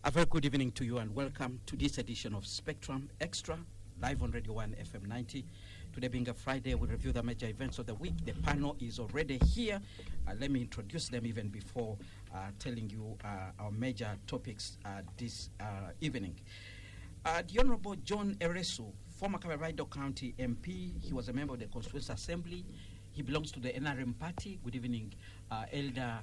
A very good evening to you and welcome to this edition of Spectrum Xtra, live on Radio 1 FM 90. Today being a Friday, we review the major events of the week. The panel is already here. Let me introduce them even before telling you our major topics this evening. The Honorable John Eresu, former Kabaraido County MP. He was a member of the Constituent Assembly. He belongs to the NRM party. Good evening, Elder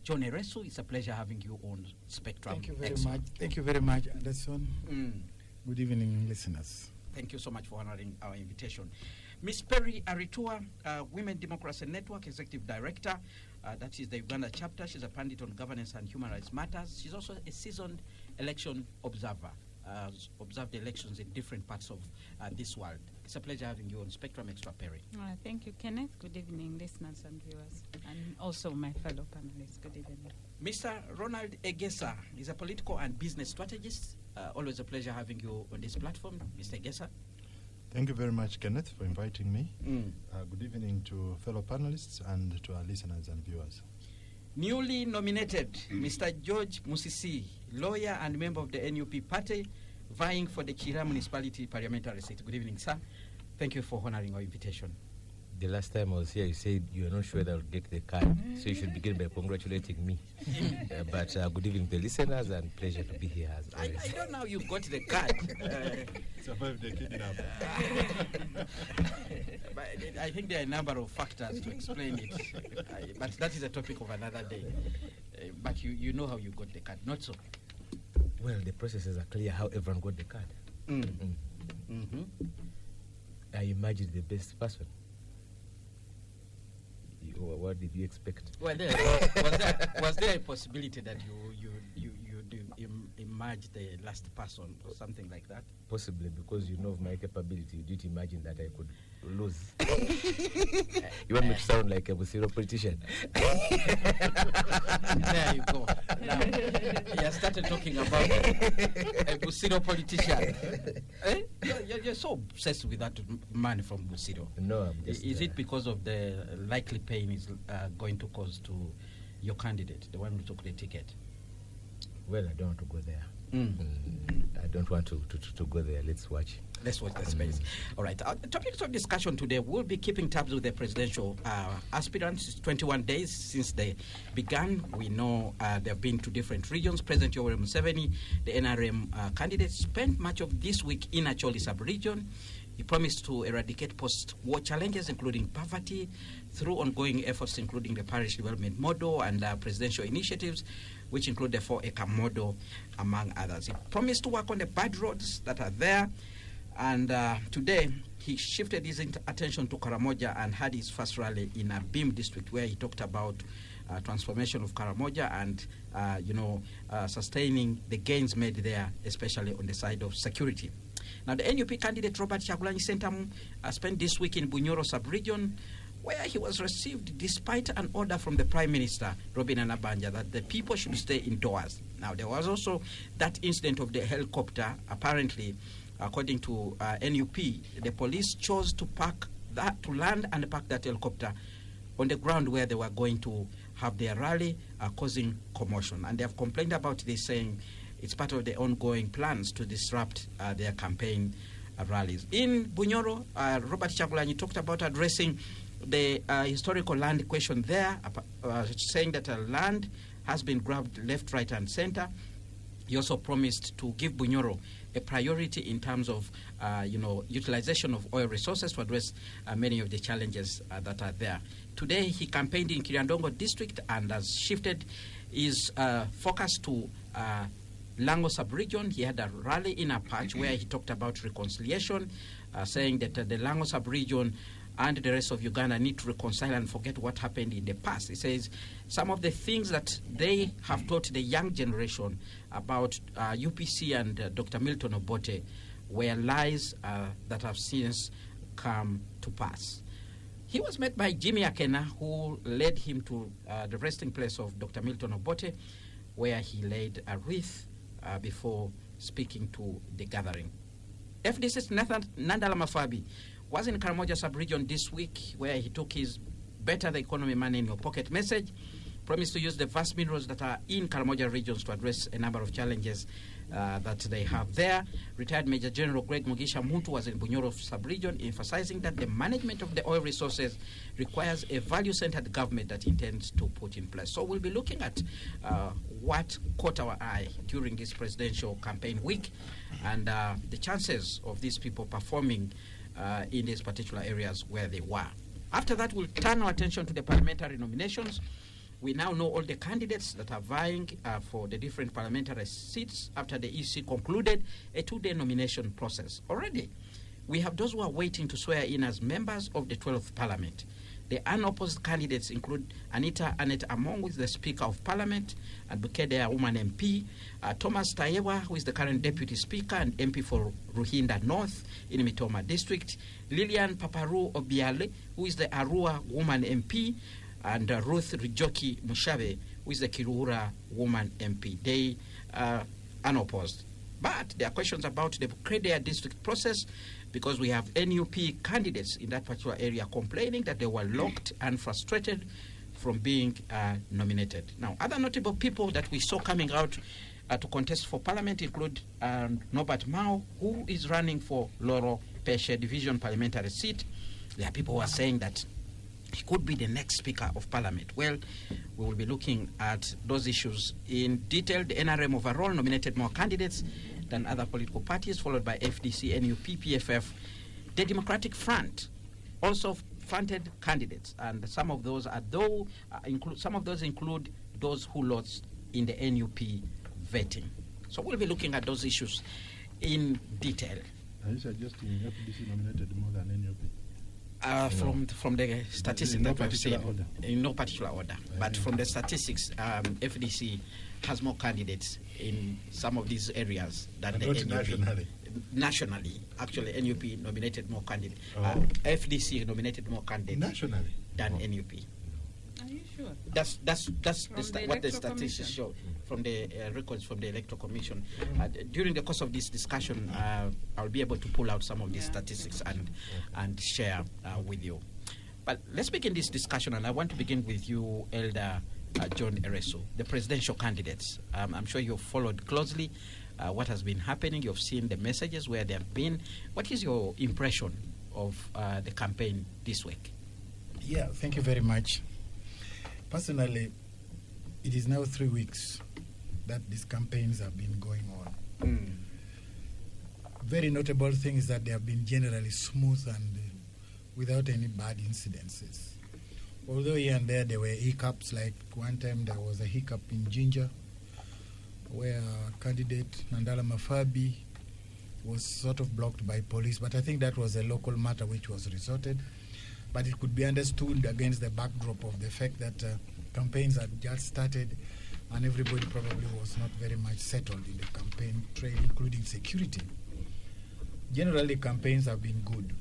John Eresu. It's a pleasure having you on Spectrum. Thank you very much. Thank you very much, Anderson. Good evening, listeners. Thank you so much for honoring our invitation. Ms. Perry Aritua, Women Democracy Network Executive Director. That is the Uganda chapter. She's a pundit on governance and human rights matters. She's also a seasoned election observer. Observed elections in different parts of this world. It's a pleasure having you on Spectrum Extra, Perry. Thank you, Kenneth. Good evening, listeners and viewers, and also my fellow panelists. Good evening. Mr. Ronald Egesa is a political and business strategist. Always a pleasure having you on this platform, Mr. Egesa. Thank you very much, Kenneth, for inviting me. Good evening to fellow panelists and to our listeners and viewers. Newly nominated, Mr. George Musisi, lawyer and member of the NUP party, vying for the Xtra municipality parliamentary seat. Good evening, sir. Thank you for honoring our invitation. The last time I was here, you said you were not sure that I would get the card, so you should begin by congratulating me. But good evening to the listeners, and pleasure to be here as always. I don't know how you got the card. Survived the kidnapping. But I think there are a number of factors to explain it. But that is a topic of another day. But you know how you got the card, not so? Well, the processes are clear how everyone got the card. I imagine the best person. What did you expect? Well, was there a possibility that you emerged the last person or something like that? Possibly, because you know of my capability. You didn't imagine that I could lose. You want me to sound like a Busiro politician? There you go. Now, you started talking about a Busiro politician. You're so obsessed with that man from Busiro. No, I'm just... Is it because of the likely pain it's going to cause to your candidate, the one who took the ticket? Well, I don't want to go there. I don't want to go there. Let's watch the space. All right. Our topics of discussion today, we'll be keeping tabs with the presidential aspirants. It's 21 days since they began. We know they've been to different regions. President Yoweri Museveni, the NRM candidate, spent much of this week in Acholi sub-region. He promised to eradicate post-war challenges, including poverty, through ongoing efforts, including the parish development model and presidential initiatives, which include the 4-acre model, among others. He promised to work on the bad roads that are there. And today, he shifted his attention to Karamoja and had his first rally in a Beam district, where he talked about transformation of Karamoja and, sustaining the gains made there, especially on the side of security. Now, the NUP candidate, Robert Kyagulanyi Ssentamu, spent this week in Bunyoro sub-region, where he was received despite an order from the Prime Minister, Robin Anabanja, that the people should stay indoors. Now, there was also that incident of the helicopter. Apparently, according to NUP, the police chose to land and park that helicopter on the ground where they were going to have their rally, causing commotion. And they have complained about this, saying it's part of the ongoing plans to disrupt their campaign rallies. In Bunyoro, Robert Kyagulanyi talked about addressing the historical land question there, saying that land has been grabbed left, right, and center. He also promised to give Bunyoro a priority in terms of, utilization of oil resources to address many of the challenges that are there. Today, he campaigned in Kiryandongo district and has shifted his focus to Lango sub-region. He had a rally in Apache where he talked about reconciliation, saying that the Lango sub-region and the rest of Uganda need to reconcile and forget what happened in the past. He says some of the things that they have taught the young generation about UPC and Dr. Milton Obote were lies that have since come to pass. He was met by Jimmy Akena, who led him to the resting place of Dr. Milton Obote, where he laid a wreath before speaking to the gathering. FDC's Nathan Nandala Mafabi was in Karamoja sub-region this week, where he took his Better the Economy Man in Your Pocket message, promised to use the vast minerals that are in Karamoja regions to address a number of challenges that they have there. Retired Major General Greg Mugisha Muntu was in Bunyoro sub-region, emphasizing that the management of the oil resources requires a value-centered government that intends to put in place. So we'll be looking at what caught our eye during this presidential campaign week and the chances of these people performing in these particular areas where they were. After that, we'll turn our attention to the parliamentary nominations. We now know all the candidates that are vying for the different parliamentary seats after the EC concluded a 2-day nomination process. Already, we have those who are waiting to swear in as members of the 12th Parliament. The unopposed candidates include Anita Annette Among, who is the Speaker of Parliament, and Bukedea Woman MP, Thomas Tayewa, who is the current Deputy Speaker and MP for Ruhinda North in Mitoma District, Lilian Paparu Obiale, who is the Arua Woman MP, and Ruth Rijoki Mushabe, who is the Kiruhura Woman MP. They are unopposed. But there are questions about the Bukedea district process because we have NUP candidates in that particular area complaining that they were locked and frustrated from being nominated. Now, other notable people that we saw coming out to contest for parliament include Norbert Mao, who is running for Loro Peshe Division parliamentary seat. There are people who are saying that he could be the next Speaker of Parliament. Well, we will be looking at those issues in detail. The NRM overall nominated more candidates than other political parties, followed by FDC, NUP, PFF. The Democratic Front also fronted candidates, and some of those include those who lost in the NUP vetting. So we'll be looking at those issues in detail. Are you suggesting FDC nominated more than NUP? From the statistics that we've seen, in no particular order, but from the statistics, FDC has more candidates in some of these areas than the NUP. Nationally, actually, NUP nominated more candidates. FDC nominated more candidates nationally than NUP. Are you sure? That's what the statistics show from the records from the Electoral Commission. During the course of this discussion, I'll be able to pull out some of these statistics and share with you. But let's begin this discussion, and I want to begin with you, Elder John Eresu, the presidential candidates. I'm sure you've followed closely what has been happening. You've seen the messages where they have been. What is your impression of the campaign this week? Yeah, thank you very much. Personally, it is now 3 weeks that these campaigns have been going on. Very notable thing is that they have been generally smooth and without any bad incidences. Although here and there were hiccups, like one time there was a hiccup in Jinja where candidate Nandala Mafabi was sort of blocked by police, but I think that was a local matter which was resorted. But it could be understood against the backdrop of the fact that campaigns had just started and everybody probably was not very much settled in the campaign trail, including security. Generally, campaigns have been good.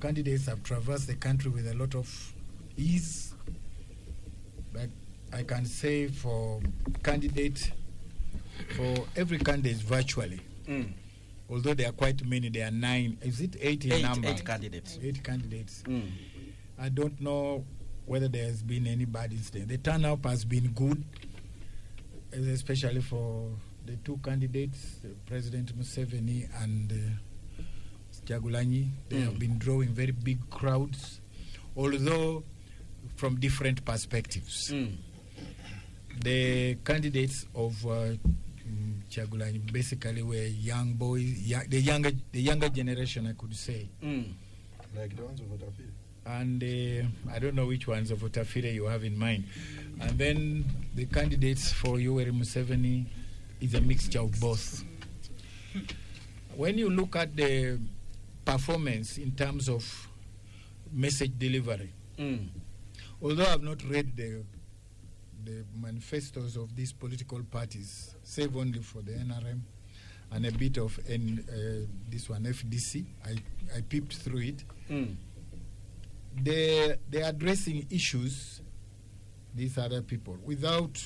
Candidates have traversed the country with a lot of ease. But I can say for every candidate virtually, although there are quite many, there are 9, is it 8 in number? 8 candidates. 8 candidates. I don't know whether there has been any bad incident. The turnout has been good, especially for the 2 candidates, President Museveni and Jagulanyi. They have been drawing very big crowds, although from different perspectives. The candidates of Chagulanyi basically were young boys, the younger generation, I could say. Like the ones of Otafire. And I don't know which ones of Otafire you have in mind. And then the candidates for Yoweri Museveni is a mixture of both. When you look at the performance in terms of message delivery, although I've not read the manifestos of these political parties, save only for the NRM and a bit of this one, FDC, I peeped through it. They're addressing issues, these other people, without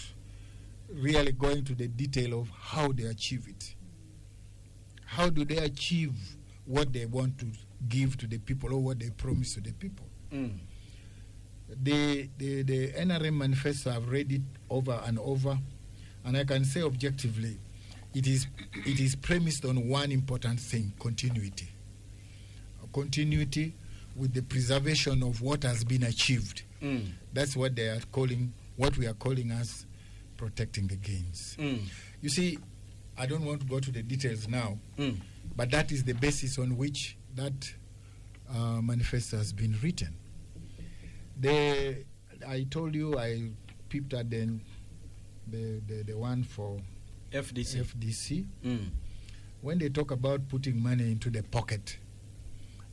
really going to the detail of how they achieve it. How do they achieve what they want to give to the people or what they promise to the people? The NRM manifesto, I've read it over and over, and I can say objectively, it is premised on one important thing: continuity. Continuity with the preservation of what has been achieved. That's what they are calling, what we are calling as protecting the gains. You see, I don't want to go to the details now, but that is the basis on which that manifesto has been written. I told you I peeped at the one for FDC. When they talk about putting money into the pocket,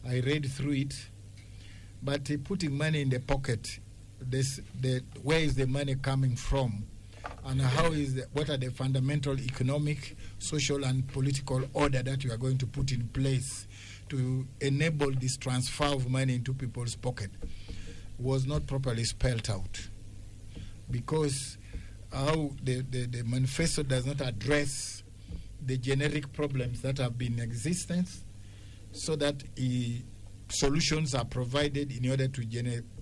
I read through it, but putting money in the pocket, where is the money coming from, and what are the fundamental economic, social, and political order that you are going to put in place to enable this transfer of money into people's pocket, was not properly spelled out, because how the manifesto does not address the generic problems that have been in existence, so that solutions are provided in order to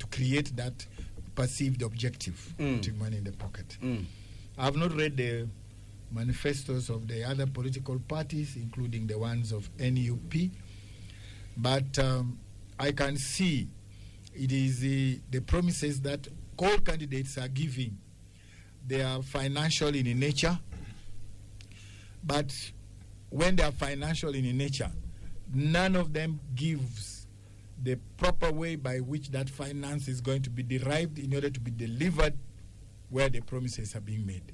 create that perceived objective, putting money in the pocket. I have not read the manifestos of the other political parties, including the ones of NUP, but I can see it is the promises that all candidates are giving. They are financial in nature, but when they are financial in nature, none of them gives the proper way by which that finance is going to be derived in order to be delivered where the promises are being made.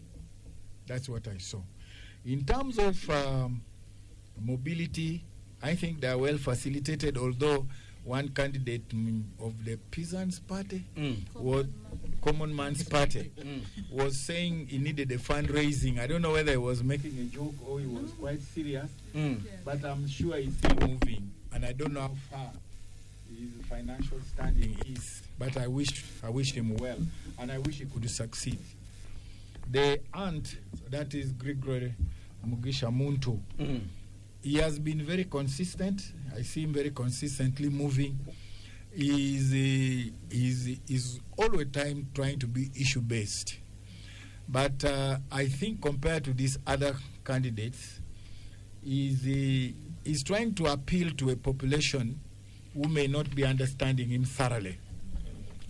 That's what I saw. In terms of mobility, I think they are well facilitated, although one candidate of the Peasants Party, Common Man's Party, was saying he needed a fundraising. I don't know whether he was making a joke or he was quite serious, but I'm sure he's still moving. And I don't know how far his financial standing is, but I wish him well, and I wish he could succeed. The aunt, that is Gregory Mugisha Muntu, he has been very consistent. I see him very consistently moving. He's all the time trying to be issue-based. But I think compared to these other candidates, he's trying to appeal to a population who may not be understanding him thoroughly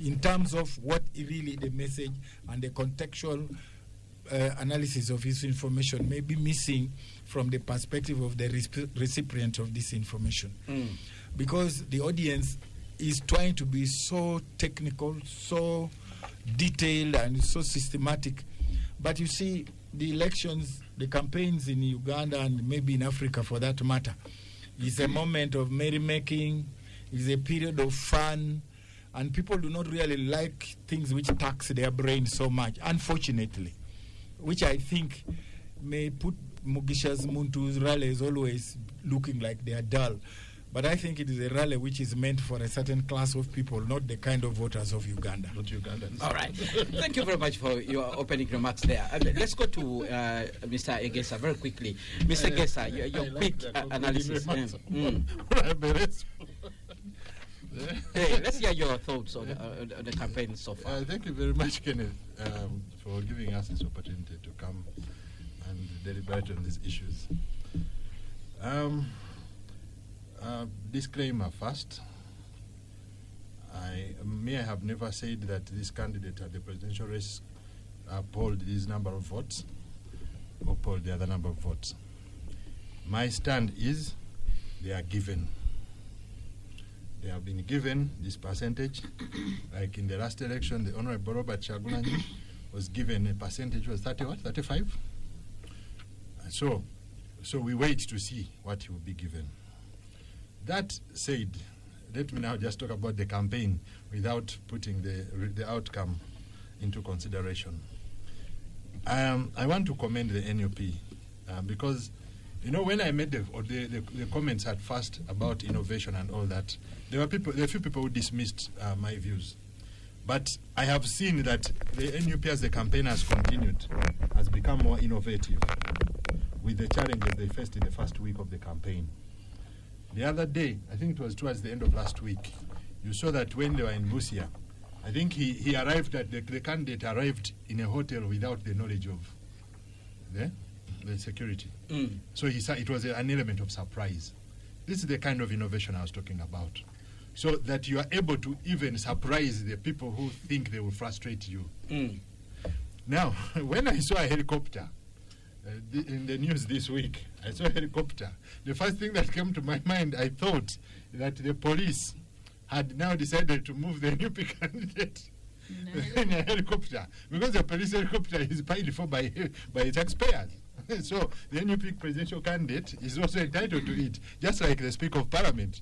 in terms of what really the message and the contextual analysis of his information may be missing from the perspective of the recipient of this information. Because the audience is trying to be so technical, so detailed, and so systematic. But you see, the elections, the campaigns in Uganda and maybe in Africa for that matter, is a moment of merrymaking, is a period of fun, and people do not really like things which tax their brain so much, unfortunately, which I think may put Mugisha's Muntu's rallies always looking like they are dull. But I think it is a rally which is meant for a certain class of people, not the kind of voters of Uganda. Not Ugandans. All right. Thank you very much for your opening remarks there. Let's go to Mr. Egesa very quickly. Mr. Egesa, your quick analysis. Hey, let's hear your thoughts on the campaign so far. Thank you very much, Kenneth, for giving us this opportunity to come and deliberate on these issues. Disclaimer first. I have never said that this candidate at the presidential race polled this number of votes or polled the other number of votes. My stand is they are given. They have been given this percentage. Like in the last election, the Honorable Robert Chagulanyi was given a percentage was 35. So we wait to see what he will be given. That said, let me now just talk about the campaign without putting the outcome into consideration. I want to commend the NUP because, you know, when I made the comments at first about innovation and all that, there were a few people who dismissed my views. But I have seen that the NUP, as the campaign has continued, has become more innovative with the challenges they faced in the first week of the campaign. The other day, I think it was towards the end of last week, you saw that when they were in Busia, I think he arrived at the candidate arrived in a hotel without the knowledge of the security. So it was an element of surprise. This is the kind of innovation I was talking about. So that you are able to even surprise the people who think they will frustrate you. Now, when I saw a helicopter in the news this week, I saw a helicopter. The first thing that came to my mind, I thought that the police had now decided to move the NUP candidate in a helicopter, because the police helicopter is paid for by taxpayers. So the NUP presidential candidate is also entitled to it, just like the Speaker of Parliament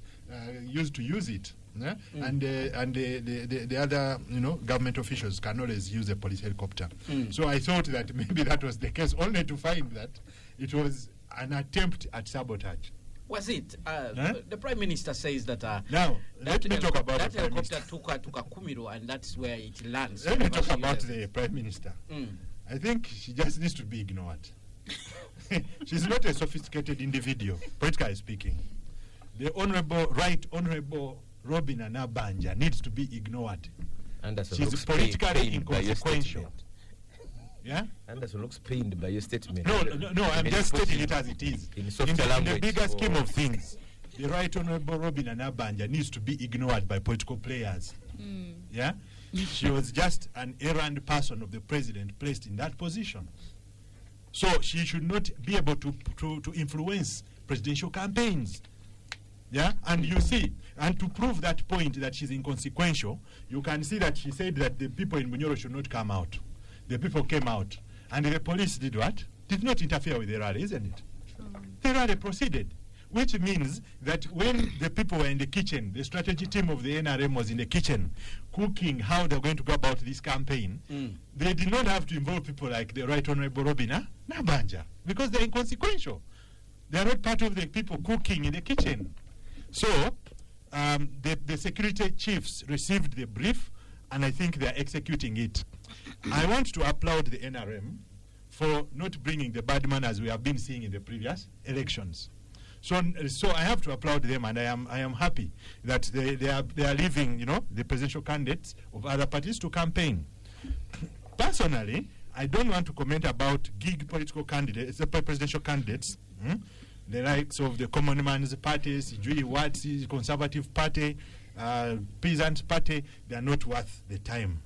used to use it. And the other government officials can always use a police helicopter. So I thought that maybe that was the case, only to find that it was an attempt at sabotage. Was it? The Prime Minister says that now let me talk about that the Prime helicopter Minister. took a Kumiro, and that's where it lands. Let me talk about the Prime Minister. I think she just needs to be ignored. She's not a sophisticated individual, politically speaking. The Right Honourable Robin Anabanja needs to be ignored. Anderson She's looks politically pained by your inconsequential. statement. Yeah? Anderson looks pained by your statement. No, I'm just stating it as it is. In In softer the language. bigger scheme of things, the Right Honourable Robin Anabanja needs to be ignored by political players. Yeah? She was just an errand person of the president placed in that position. So she should not be able to influence presidential campaigns. Yeah, and you see, and to prove that point that she's inconsequential, you can see that she said that the people in Bunyoro should not come out. The people came out, and the police did what? Did not interfere with the rally, isn't it? The rally proceeded, which means that when the people were in the kitchen, the strategy team of the NRM was in the kitchen, cooking how they're going to go about this campaign, they did not have to involve people like the Right Honourable Robina Nabanja, because they're inconsequential. They are not part of the people cooking in the kitchen. So the security chiefs received the brief, and I think they are executing it. I want to applaud the NRM for not bringing the bad manners we have been seeing in the previous elections. So I have to applaud them, and I am happy that they are leaving the presidential candidates of other parties to campaign. Personally, I don't want to comment about gig political candidates, the presidential candidates. The likes of the Common Man's parties, Jui Watsi, Conservative Party, Peasant Party, they are not worth the time.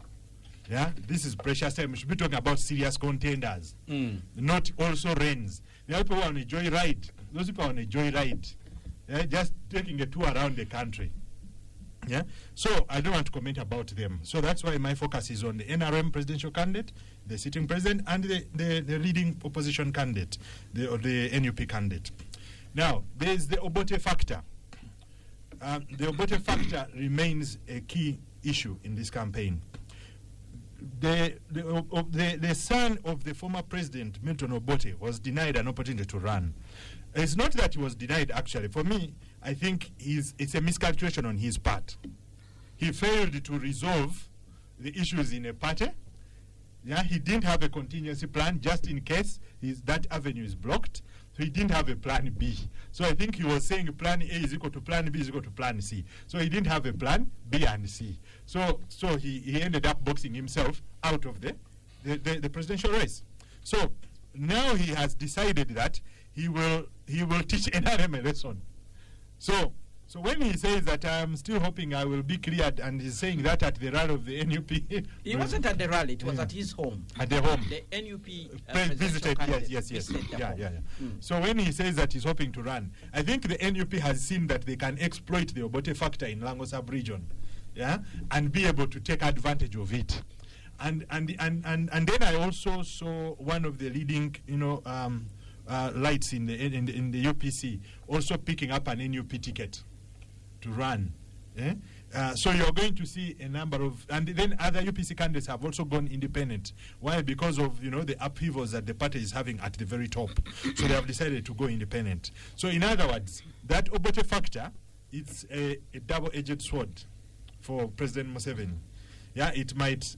Yeah, this is precious time. We should be talking about serious contenders, not also reigns. The other people on a joyride. Those people on a joyride, just taking a tour around the country. Yeah, so I don't want to comment about them. So that's why my focus is on the NRM presidential candidate, the sitting president, and the leading opposition candidate, the NUP candidate. Now, there's the Obote factor. The Obote factor remains a key issue in this campaign. The son of the former president, Milton Obote, was denied an opportunity to run. It's not that he was denied, actually. For me, I think it's a miscalculation on his part. He failed to resolve the issues in a party. Yeah, he didn't have a contingency plan just in case that avenue is blocked. So he didn't have a plan B. So I think he was saying plan A is equal to plan B is equal to plan C. So he didn't have a plan B and C. So he ended up boxing himself out of the presidential race. So now he has decided that he will teach NRM a lesson. So when he says that I'm still hoping I will be cleared, and he's saying that at the rally of the NUP. He wasn't at the rally, it was at his home. At the home. The NUP visited, yes. Yeah. So when he says that he's hoping to run, I think the NUP has seen that they can exploit the Obote factor in Lango sub-region, and be able to take advantage of it. And then I also saw one of the leading, lights in the UPC also picking up an NUP ticket to run. So you're going to see a number of, and then other UPC candidates have also gone independent. Why? Because of the upheavals that the party is having at the very top. So they have decided to go independent. So in other words, that Obote factor, it's a double-edged sword for President Museveni. Yeah, it might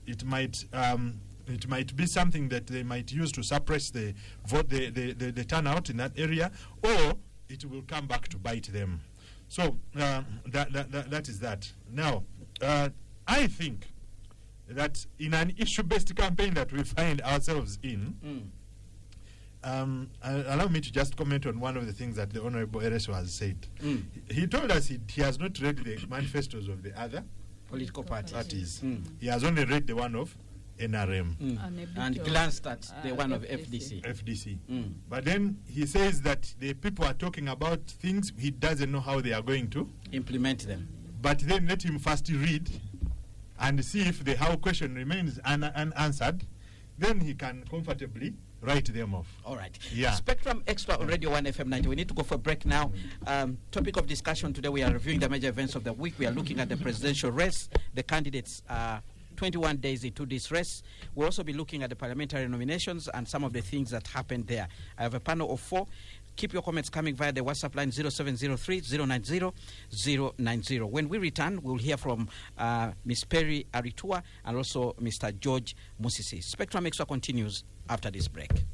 be something that they might use to suppress the vote, the turnout in that area, or it will come back to bite them. So that is that. Now, I think that in an issue-based campaign that we find ourselves in, allow me to just comment on one of the things that the Honorable Ereso has said. He told us he has not read the manifestos of the other Political parties. He has only read the one of NRM. And glanced at the one of FDC. But then he says that the people are talking about things he doesn't know how they are going to implement them. But then let him first read and see if the how question remains unanswered. Then he can comfortably write them off. All right. Yeah. Spectrum Extra on Radio 1 FM 90. We need to go for a break now. Topic of discussion today, we are reviewing the major events of the week. We are looking at the presidential race. The candidates are 21 days into this race. We'll also be looking at the parliamentary nominations and some of the things that happened there. I have a panel of 4. Keep your comments coming via the WhatsApp line 0703-090-090. When we return, we'll hear from Ms. Perry Aritua and also Mr. George Musisi. Spectrum Extra continues after this break.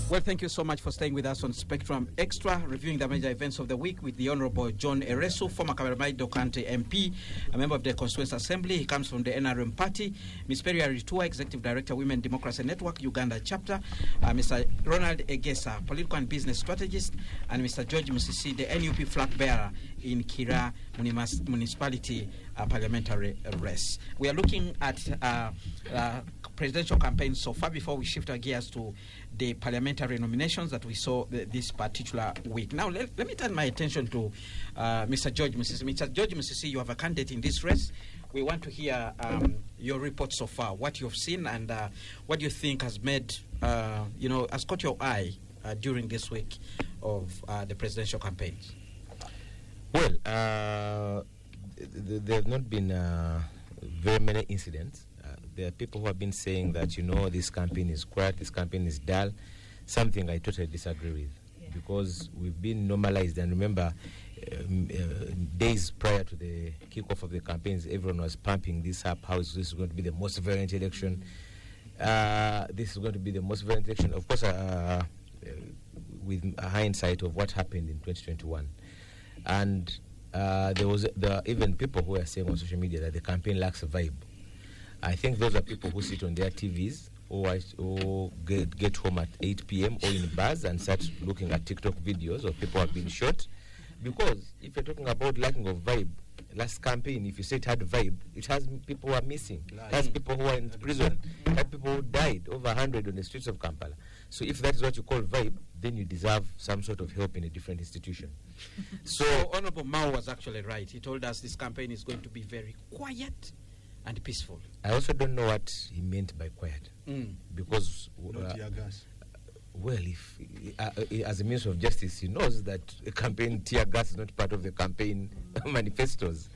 Well, thank you so much for staying with us on Spectrum Extra, reviewing the major events of the week with the Honorable John Ereso, former Kabaramaido County MP, a member of the Constituent Assembly. He comes from the NRM party. Ms. Perry Aritua, Executive Director, Women Democracy Network, Uganda chapter. Mr. Ronald Egesa, Political and Business Strategist. And Mr. George Musisi, the NUP flag bearer in Kira Municipality parliamentary race. We are looking at presidential campaigns so far before we shift our gears to the parliamentary nominations that we saw this particular week. Now, let me turn my attention to Mr. George Musisi. Mr. George Musisi, you have a candidate in this race. We want to hear your report so far, what you've seen and what you think has made, has caught your eye during this week of the presidential campaigns. Well, there have not been very many incidents. There are people who have been saying that, this campaign is quiet, this campaign is dull, something I totally disagree with. Yeah. Because we've been normalized, and remember, days prior to the kickoff of the campaigns, everyone was pumping this up, how this is going to be the most violent election. This is going to be the most violent election, of course, with a hindsight of what happened in 2021. And there was even people who were saying on social media that the campaign lacks a vibe. I think those are people who sit on their TVs or get home at 8 p.m. or in bars and start looking at TikTok videos of people who have been shot. Because if you're talking about lacking of vibe, last campaign, if you say it had vibe, it has people who are missing. It has people who are in prison. It had people who died, over 100 on the streets of Kampala. So if that is what you call vibe, then you deserve some sort of help in a different institution. So Honorable Mao was actually right. He told us this campaign is going to be very quiet and peaceful. I also don't know what he meant by quiet. Because well, if as a Minister of Justice, he knows that a campaign tear gas is not part of the campaign manifestos.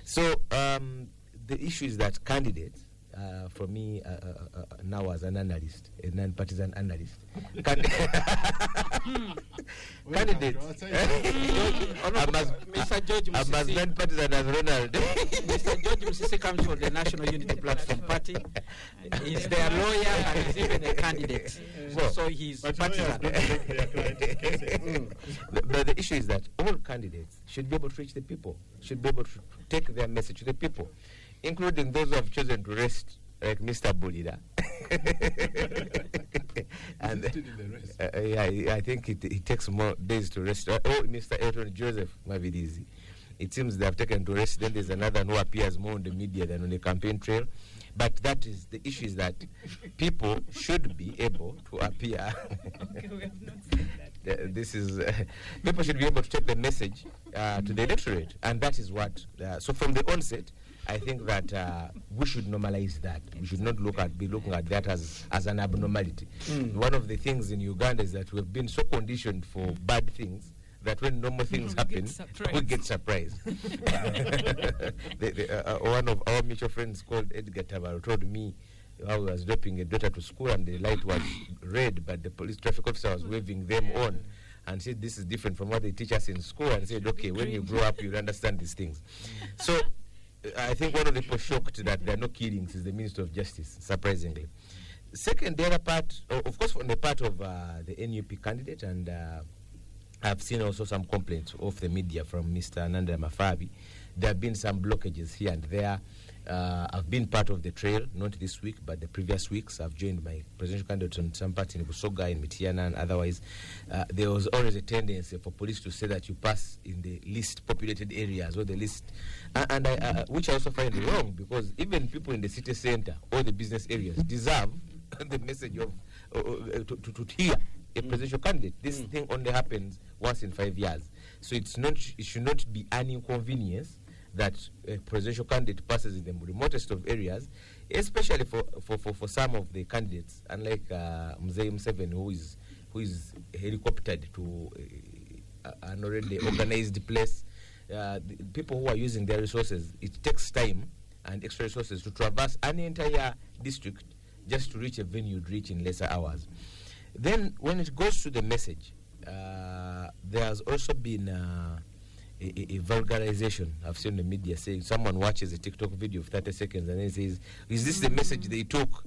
So the issue is that candidates, for me, now as an analyst, a non-partisan analyst, candidates, Mr. George Musisi, I'm as non-partisan as Ronald. Mr. George Musisi comes from the National Unity Platform Party. He's their lawyer and he's even a candidate. So he's partisan. But the issue is that all candidates should be able to reach the people, should be able to take their message to the people, including those who have chosen to rest, like Mr. Bulida. And I think it takes more days to rest. Mr. Elton Joseph Mavidizi. It seems they have taken to rest. Then there's another one who appears more on the media than on the campaign trail. But that is the issue, is that people should be able to appear. This is people should be able to take the message to the electorate, and that is what. So from the onset, I think that we should normalize that. We should not be looking at that as an abnormality. One of the things in Uganda is that we've been so conditioned for bad things that when normal things happen, we get surprised. One of our mutual friends called Edgar Tabaro told me how he was dropping a daughter to school and the light was red, but the police traffic officer was waving them on and said, this is different from what they teach us in school, and said, okay, when you grow up, you'll understand these things. So I think one of the people shocked that there are no killings is the Minister of Justice, surprisingly. Second, the other part, of course, from the part of the NUP candidate and I've seen also some complaints of the media from Mr. Nanda Mafabi. There have been some blockages here and there. I've been part of the trail, not this week, but the previous weeks. I've joined my presidential candidate on some part in Busoga, in Mitiana, and otherwise. There was always a tendency for police to say that you pass in the least populated areas or the least, which I also find wrong, because even people in the city center or the business areas deserve the message of to hear a presidential candidate. This thing only happens once in 5 years, so it should not be an inconvenience that a presidential candidate passes in the remotest of areas, especially for some of the candidates, unlike Mzee Museveni, who is helicoptered to an already organized place. The people who are using their resources, it takes time and extra resources to traverse an entire district just to reach a venue you'd reach in lesser hours. Then when it goes to the message, there has also been a vulgarization. I've seen the media saying someone watches a TikTok video of 30 seconds and then says, is this the message they took?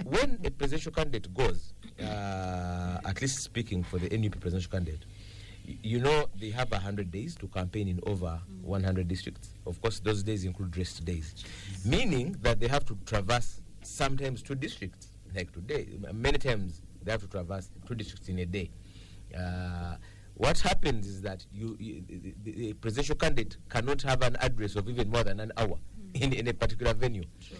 When a presidential candidate goes, at least speaking for the NUP presidential candidate, you know they have 100 days to campaign in over 100 districts. Of course, those days include rest days, meaning that they have to traverse sometimes 2 districts. Like today, many times they have to traverse 2 districts in a day. What happens is that the presidential candidate cannot have an address of even more than an hour in a particular venue. Sure.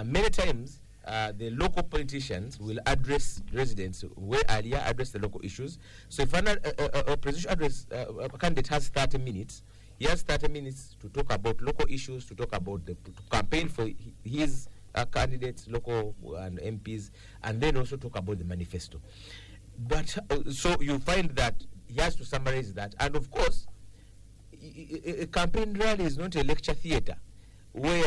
Many times, the local politicians will address residents where earlier address the local issues. So if a presidential address a candidate has 30 minutes, he has 30 minutes to talk about local issues, to talk about to campaign for his candidates, local and MPs, and then also talk about the manifesto. But so you find that he has to summarize that, and of course, a campaign rally is not a lecture theater where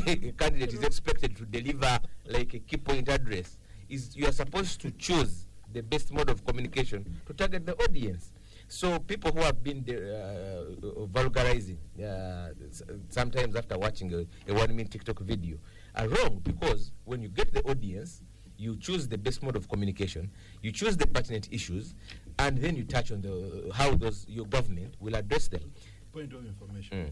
a candidate is expected to deliver like a key point address. You are supposed to choose the best mode of communication to target the audience. So people who have been vulgarizing sometimes after watching a 1-minute TikTok video are wrong, because when you get the audience, you choose the best mode of communication, you choose the pertinent issues, and then you touch on how your government will address them. Point of information.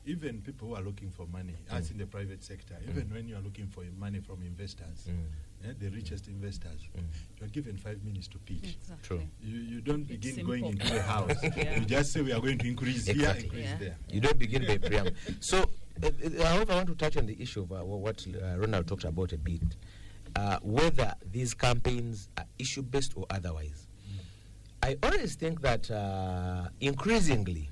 Even people who are looking for money, as in the private sector, even when you are looking for money from investors, the richest investors, you are given 5 minutes to pitch. Exactly. True. You don't begin simple. going into the house. You just say we are going to increase here, increase there. You don't begin by preamble. So, however, I want to touch on the issue of what Ronald talked about a bit, whether these campaigns are issue-based or otherwise. I always think that increasingly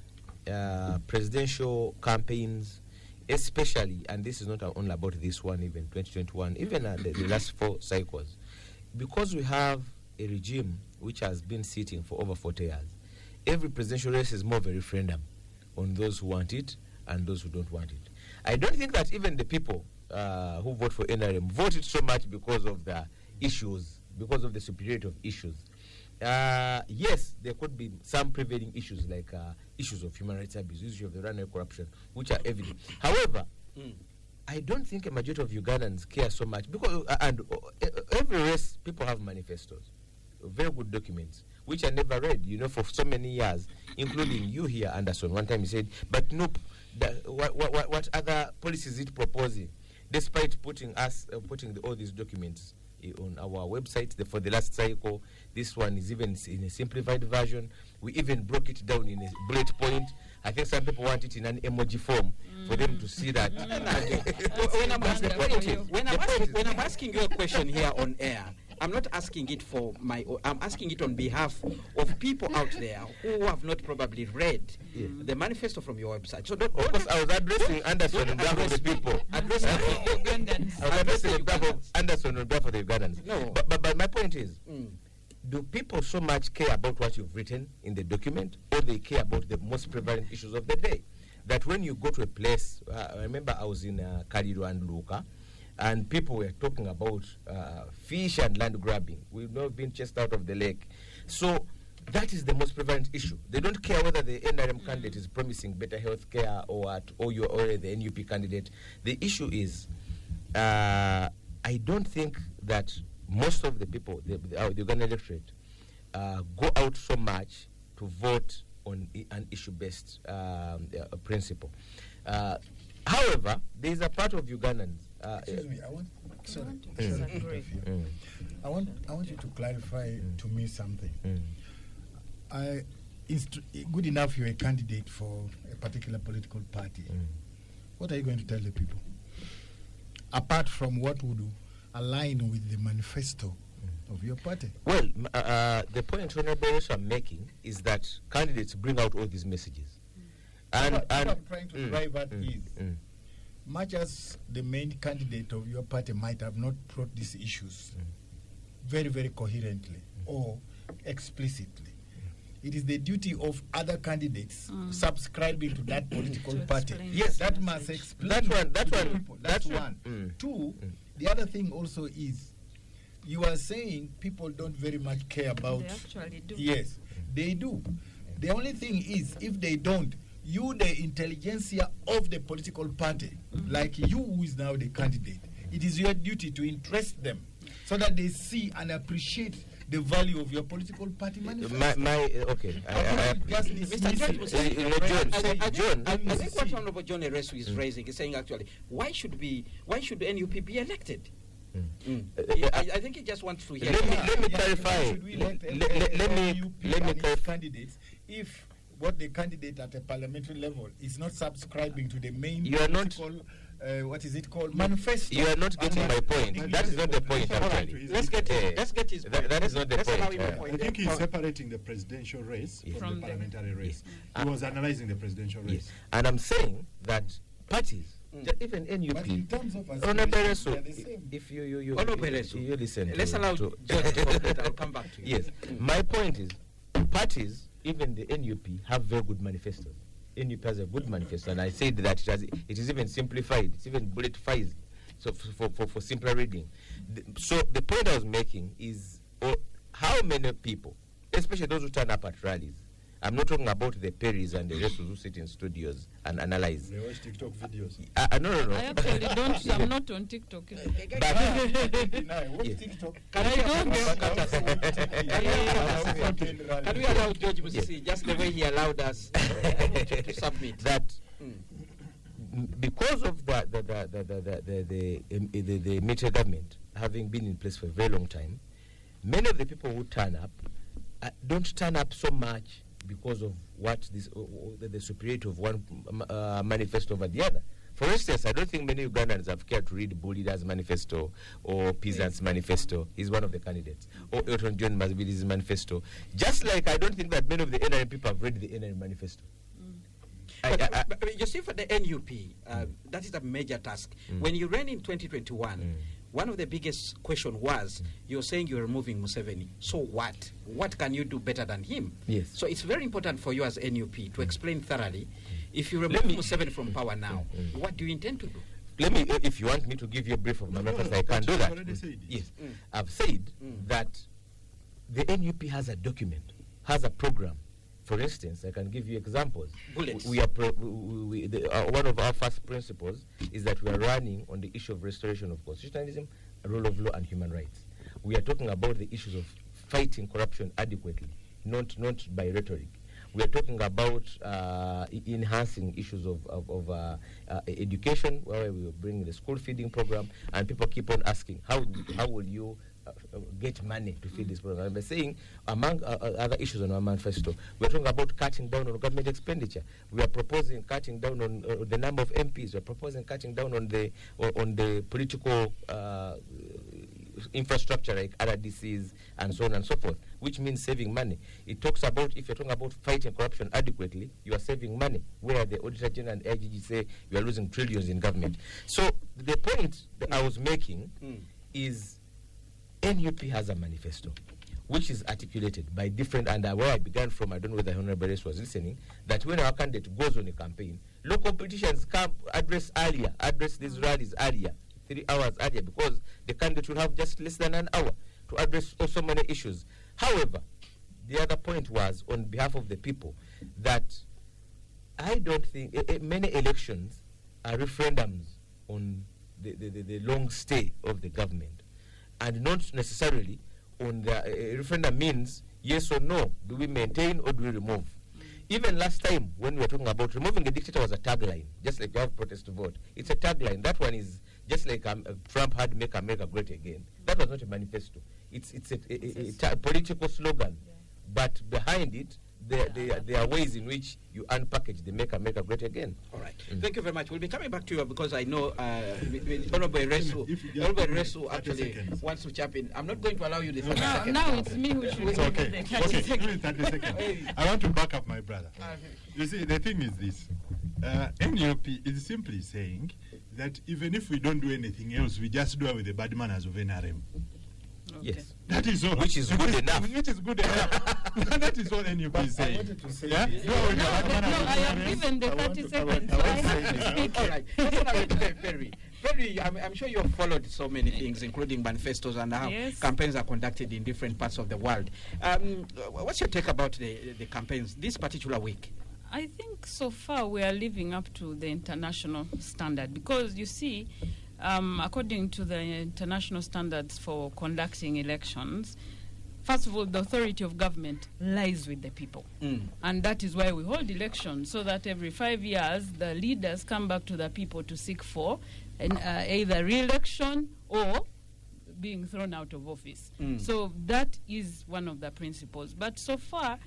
presidential campaigns, especially, and this is not only about this one, even 2021, even the last 4 cycles, because we have a regime which has been sitting for over 40 years, every presidential race is more of a referendum on those who want it and those who don't want it. I don't think that even the people who vote for NRM voted so much because of the issues, because of the superiority of issues. Yes, there could be some prevailing issues like issues of human rights abuse, issues of the runaway corruption, which are evident. However, I don't think a majority of Ugandans care so much, because every race, people have manifestos, very good documents, which are never read, for so many years, including you here, Anderson. One time you said, but nope, what other policies is it proposing? Despite putting all these documents on our website for the last cycle, this one is even in a simplified version. We even broke it down in a bullet point. I think some people want it in an emoji form for them to see that. When I'm asking you a question here on air, I'm not asking it for I'm asking it on behalf of people out there who have not probably read the manifesto from your website. So of course, I was addressing Anderson on behalf of the people. I was addressing on behalf of Anderson on behalf of the Ugandans. No. But my point is, do people so much care about what you've written in the document, or they care about the most prevalent issues of the day? That when you go to a place, I remember I was in Kariro and Luka, and people were talking about fish and land grabbing. We've not been chased out of the lake. So that is the most prevalent issue. They don't care whether the NRM candidate is promising better health care or you're already the NUP candidate. The issue is, I don't think that most of the people, the Ugandan electorate, go out so much to vote on an issue-based principle. However, there is a part of Ugandans. Excuse me, I want. Sorry, to sorry to disagree. interfere. I want you to clarify to me something. It's good enough you're a candidate for a particular political party. What are you going to tell the people? Apart from what would align with the manifesto of your party? Well, the point Honorable I'm making is that candidates bring out all these messages. What I'm trying to drive at is, much as the main candidate of your party might have not brought these issues very, very coherently or explicitly, it is the duty of other candidates subscribing to that political party. Yes, that must explain. That's one. Two, the other thing also is, you are saying people don't very much care about. They actually do. Yes, they do. The only thing is, if they don't, you, the intelligentsia of the political party, like you who is now the candidate, it is your duty to interest them so that they see and appreciate the value of your political party manifesto. Okay. John, I think what Honorable John Eresu is raising is saying actually, why should NUP be elected? I think he just wants to hear. Let me clarify. Should we let me candidates if what the candidate at a parliamentary level is not subscribing to the main political, what is it called, manifesto? You are not getting my point. That is not the point. Actually, let's get his point. That is not the point. I think he's separating the presidential race from the parliamentary race. He was analyzing the presidential race. And I'm saying that parties, even NUP, but in terms of if you listen, let's allow John to complete. I'll come back to you. Yes, my point is, parties, even the NUP, have very good manifestos. NUP has a good manifesto, and I said that it is even simplified. It's even bullet-fied, so for simpler reading. So the point I was making is, how many people, especially those who turn up at rallies, I'm not talking about the Perrys and the rest who sit in studios and analyze. They watch TikTok videos. No. I actually don't. I'm not on TikTok. TikTok. Can we allow George Musisi, just the way he allowed us to submit that? Because of the military government having been in place for a very long time, many of the people who turn up don't turn up so much because of what the superiority of one manifesto over the other. For instance, I don't think many Ugandans have cared to read Bulida's manifesto or Peasant's manifesto. He's one of the candidates. Or Elton John Mazibili's manifesto. Just like I don't think that many of the NRM people have read the NRM manifesto. But you see, for the NUP, that is a major task. When you ran in 2021, one of the biggest question was, you're saying you're removing Museveni. So what? What can you do better than him? Yes. So it's very important for you as NUP to explain thoroughly, if you remove Museveni from power now, what do you intend to do? Let me, if you want me to give you a brief of my manifesto, I can do that. Yes. I've said that the NUP has a document, has a program. For instance, I can give you examples. Bullets. One of our first principles is that we are running on the issue of restoration of constitutionalism, rule of law, and human rights. We are talking about the issues of fighting corruption adequately, not by rhetoric. We are talking about enhancing issues of education, where we will bring the school feeding program, and people keep on asking, how will you get money to feed this program? And we're saying, among other issues on our manifesto, we're talking about cutting down on government expenditure. We are proposing cutting down on the number of MPs. We're proposing cutting down on the political infrastructure like RDCs and so on and so forth, which means saving money. It talks about, if you're talking about fighting corruption adequately, you are saving money, where the Auditor General and AGG say you are losing trillions in government. So the point that I was making is, NUP has a manifesto which is articulated by different, and where I began from, I don't know whether Honorable Beres was listening, that when our candidate goes on a campaign, local politicians come address these rallies earlier, 3 hours earlier, because the candidate will have just less than an hour to address so many issues. However, the other point was, on behalf of the people, that I don't think many elections are referendums on the long stay of the government, and not necessarily on the referendum means yes or no. Do we maintain or do we remove? Even last time when we were talking about removing a dictator was a tagline, just like you have protest to vote. It's a tagline. That one is just like Trump had "Make America Great Again." That was not a manifesto. It's a political slogan, but behind it, there are ways in which you unpackage the "Make America Great Again." All right. Thank you very much. We'll be coming back to you because I know Honorable Resu actually wants to jump in. I'm not going to allow you the 30 seconds. Now it's me who should. It's okay. Okay, give me 30 seconds. I want to back up my brother. You see, the thing is this. NUP is simply saying that even if we don't do anything else, we just do it with the bad manners of NRM. Okay. Yes. That is all. Which is good enough. Which is good enough. That is what NUP is saying. I wanted to say Yeah? this. No, I have given the 30 seconds, so I have to speak. All right. Personally, Perry, I'm sure you've followed so many things, including manifestos and how Yes. campaigns are conducted in different parts of the world. What's your take about the campaigns this particular week? I think so far we are living up to the international standard because you see, according to the international standards for conducting elections, first of all, the authority of government lies with the people. And that is why we hold elections, so that every 5 years the leaders come back to the people to seek for either re-election or being thrown out of office. So that is one of the principles. But so far,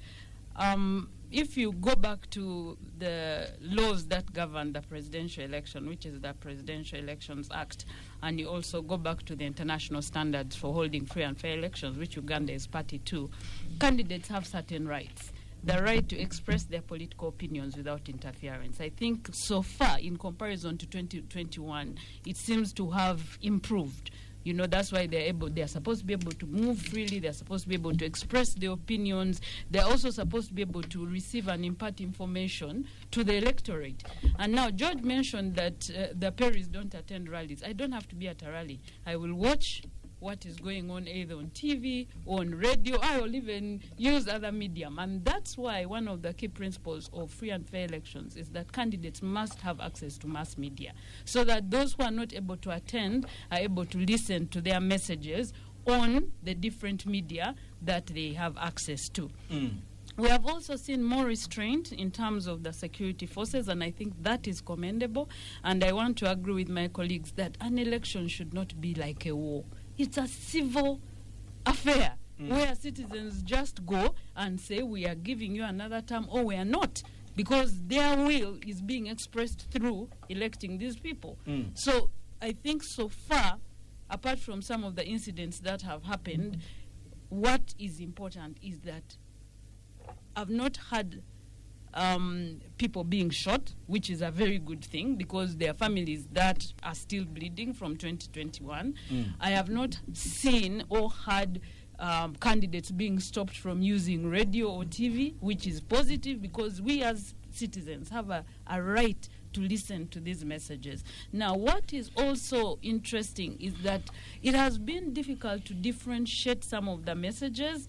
if you go back to the laws that govern the presidential election, which is the Presidential Elections Act, and you also go back to the international standards for holding free and fair elections, which Uganda is party to, candidates have certain rights. The right to express their political opinions without interference. I think so far, in comparison to 2021, it seems to have improved. You know, that's why they're supposed to be able to move freely, they're supposed to be able to express their opinions, they're also supposed to be able to receive and impart information to the electorate. And now, George mentioned that the Perrys don't attend rallies. I don't have to be at a rally. I will watch what is going on either on TV or on radio. I will even use other medium. And that's why one of the key principles of free and fair elections is that candidates must have access to mass media so that those who are not able to attend are able to listen to their messages on the different media that they have access to. We have also seen more restraint in terms of the security forces, and I think that is commendable. And I want to agree with my colleagues that an election should not be like a war. It's a civil affair where citizens just go and say, we are giving you another term or we are not, because their will is being expressed through electing these people. So I think so far, apart from some of the incidents that have happened, what is important is that I've not had people being shot, which is a very good thing because there are families that are still bleeding from 2021. I have not seen or heard candidates being stopped from using radio or TV, which is positive because we as citizens have a right to listen to these messages. Now, what is also interesting is that it has been difficult to differentiate some of the messages.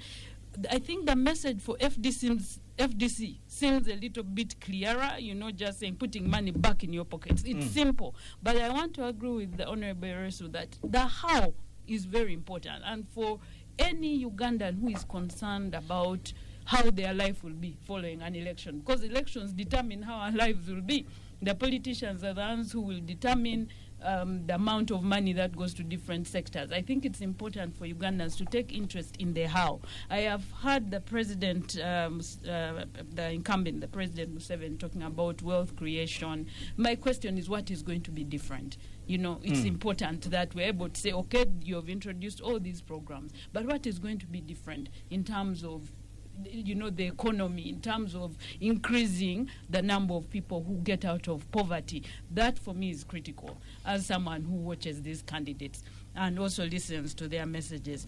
I think the message for FDC seems a little bit clearer, you know, just saying putting money back in your pockets. It's simple. But I want to agree with the Honorable Resu that the how is very important. And for any Ugandan who is concerned about how their life will be following an election, because elections determine how our lives will be. The politicians are the ones who will determine the amount of money that goes to different sectors. I think it's important for Ugandans to take interest in the how. I have heard the president, the incumbent, the President Museveni, talking about wealth creation. My question is, what is going to be different? You know, it's important that we're able to say, okay, you have introduced all these programs, but what is going to be different in terms of, you know, the economy, in terms of increasing the number of people who get out of poverty? That for me is critical as someone who watches these candidates and also listens to their messages.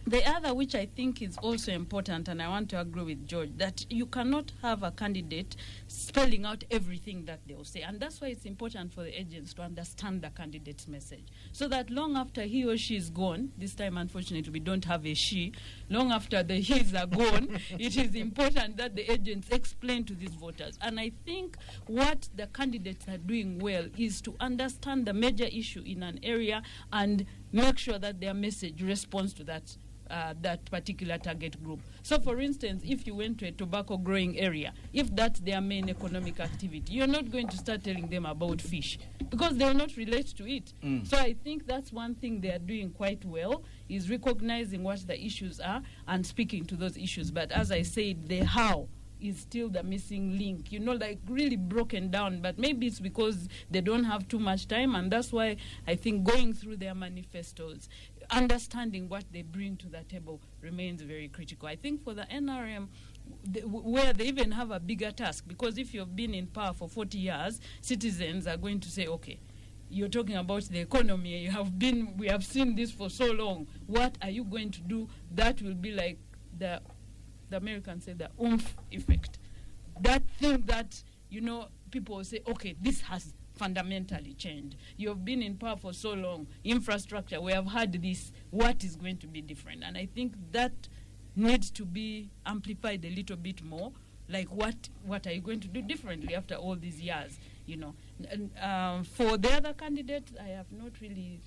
The other, which I think is also important, and I want to agree with George, that you cannot have a candidate spelling out everything that they will say. And that's why it's important for the agents to understand the candidate's message. So that long after he or she is gone, this time unfortunately we don't have a she, long after the he's are gone, it is important that the agents explain to these voters. And I think what the candidates are doing well is to understand the major issue in an area and make sure that their message responds to that that particular target group. So, for instance, if you went to a tobacco growing area, if that's their main economic activity, you're not going to start telling them about fish because they will not relate to it. So I think that's one thing they are doing quite well, is recognizing what the issues are and speaking to those issues. But as I said, the how is still the missing link, like really broken down. But maybe it's because they don't have too much time, and that's why I think going through their manifestos, understanding what they bring to the table remains very critical. I think for the NRM, where they even have a bigger task, because if you've been in power for 40 years, citizens are going to say, okay, you're talking about the economy, we have seen this for so long, what are you going to do? That will be like the Americans say the oomph effect. That thing that, people will say, okay, this has fundamentally changed. You have been in power for so long. Infrastructure, we have had this. What is going to be different? And I think that needs to be amplified a little bit more. Like, what are you going to do differently after all these years? And for the other candidates, I have not really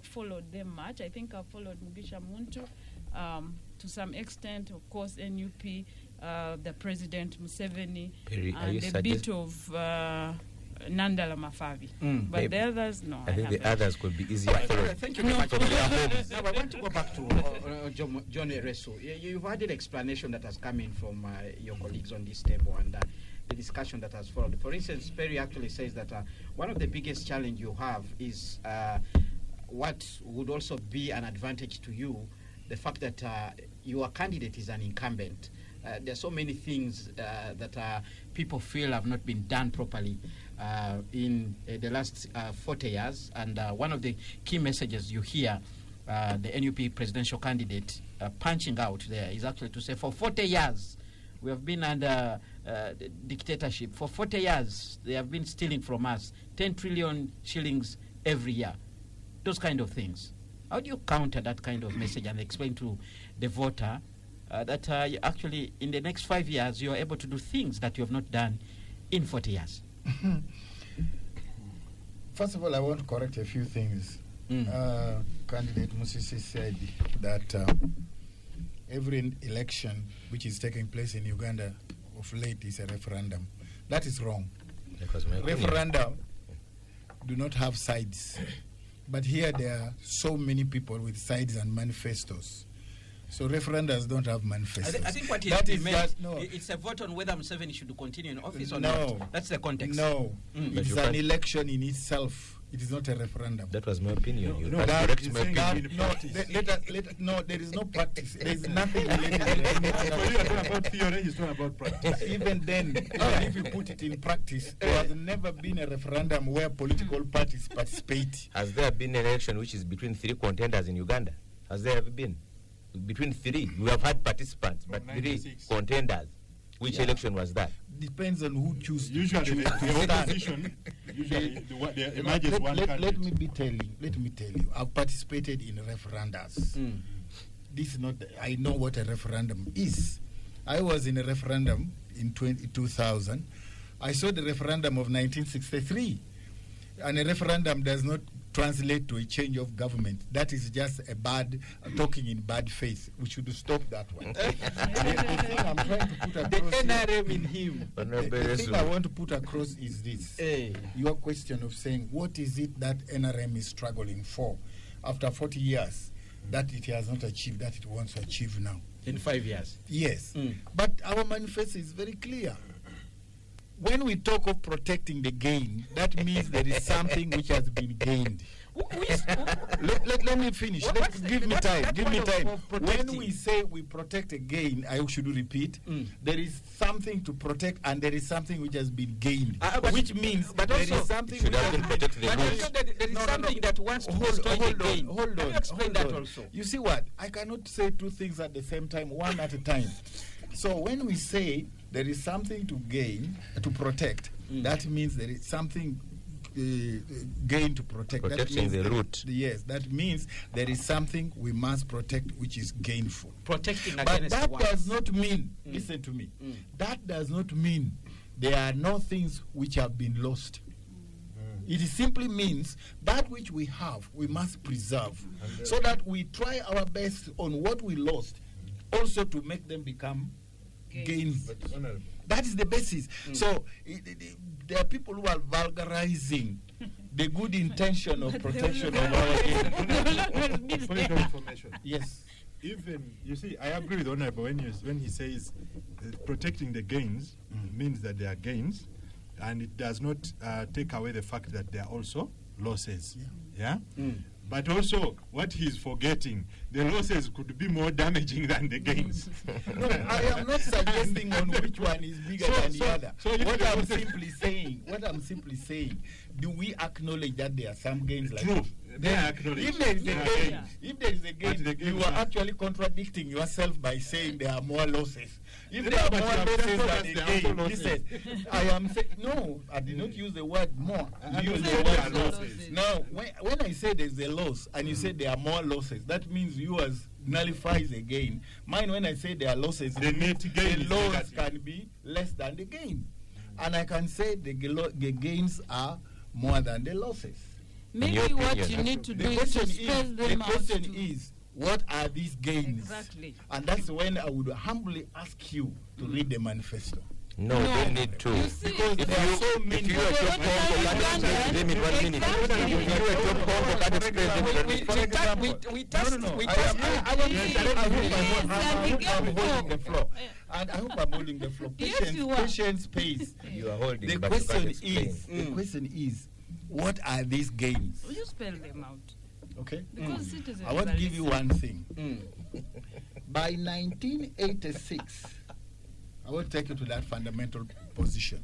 followed them much. I think I've followed Mugisha Muntu to some extent, of course, NUP, the President Museveni, and a bit of Nandala Mafavi. But the others, no. I think the others could be easier. Thank you very much. Now, I want to go back to John Eresu. You've had an explanation that has come in from your colleagues on this table and the discussion that has followed. For instance, Perry actually says that one of the biggest challenge you have is what would also be an advantage to you, the fact that your candidate is an incumbent. There are so many things that people feel have not been done properly in the last 40 years. And one of the key messages you hear the NUP presidential candidate punching out there is actually to say, for 40 years, we have been under dictatorship. For 40 years, they have been stealing from us 10 trillion shillings every year. Those kind of things. How do you counter that kind of message and explain to the voter that actually in the next 5 years you are able to do things that you have not done in 40 years? First of all, I want to correct a few things. Candidate Musisi said that every election which is taking place in Uganda of late is a referendum. That is wrong. Referendum do not have sides. But here there are so many people with sides and manifestos. So referendums don't have manifestos. I think what he meant, it's a vote on whether Museveni should continue in office or not. That's the context. No, it's an election in itself. It is not a referendum. That was my opinion. No, there is no practice. There is nothing related to it. For you, it's not about theory, it's not about practice. Even then, if you put it in practice, there has never been a referendum where political parties participate. Has there been an election which is between 3 contenders in Uganda? Has there ever been? Between 3. We have had participants, but 3 contenders. Which election was that? Depends on who chooses. Usually, the opposition, emerges one candidate. Let me tell you. I've participated in referendums. This is not. I know what a referendum is. I was in a referendum in 2000. I saw the referendum of 1963, and a referendum does not translate to a change of government. That is just a bad talking in bad faith. We should stop that one. The thing I'm trying to put across the NRM in him. The thing I want to put across is this. Your question of saying, what is it that NRM is struggling for after 40 years that it has not achieved, that it wants to achieve now? In 5 years? Yes. But our manifesto is very clear. When we talk of protecting the gain, that means there is something which has been gained. Let me finish. Give me time. When we say we protect a gain, I should repeat, there is something to protect and there is something which has been gained. Which means there is something which has been protect the there is something that wants to destroy the gain. Hold on. Explain that also. You see what? I cannot say two things at the same time, one at a time. So when we say there is something to gain, to protect, that means there is something gain to protect. Protecting the root. Yes, that means there is something we must protect which is gainful. Protecting but against that what? does not mean, listen to me, that does not mean there are no things which have been lost. It simply means that which we have, we must preserve, so that we try our best on what we lost, also to make them become gains. But Honorable, That is the basis. So there are people who are vulgarizing the good intention of protection of our gains. political information. Yes. Even, you see, I agree with Honorable when he says protecting the gains means that they are gains, and it does not take away the fact that there are also losses. Yeah? But also, what he's forgetting, the losses could be more damaging than the gains. No, I am not suggesting on which one is bigger than the other. What I'm simply saying, do we acknowledge that there are some gains like True. this? They are acknowledged. If there is a They are gain, gains. if there is a gain, the gains you are are- actually contradicting yourself by saying there are more losses. If No, there are but more you have losses told us than there a are also gain, losses. listen, I am saying, no, I did not use the word more. I You used know the there word are loss. losses. Now, when I say there's a loss and you say there are more losses, that means yours nullifies a gain. Mine, when I say there are losses, The net gain the is loss negative. can be less than the gain. And I can say the gains are more than the losses. Maybe your what opinion. you need to do The is question to is, space the them out. question to- is, what are these gains? Exactly. And that's when I would humbly ask you to read the manifesto. No, they need to. You see, Because there are so many. If you are Because top Congo, Uganda- can explain them in 1 minute. Exactly. If you are top Congo, can explain them in 1 minute. For example, I'm holding the floor. And I hope I'm holding the floor. Yes, Patience, you are. patience pays. You are holding, The but you can't question explain. is, what are these gains? Will you spell them out? Okay? Because citizens I want are to give you listening. one thing. By 1986, I will take you to that fundamental position.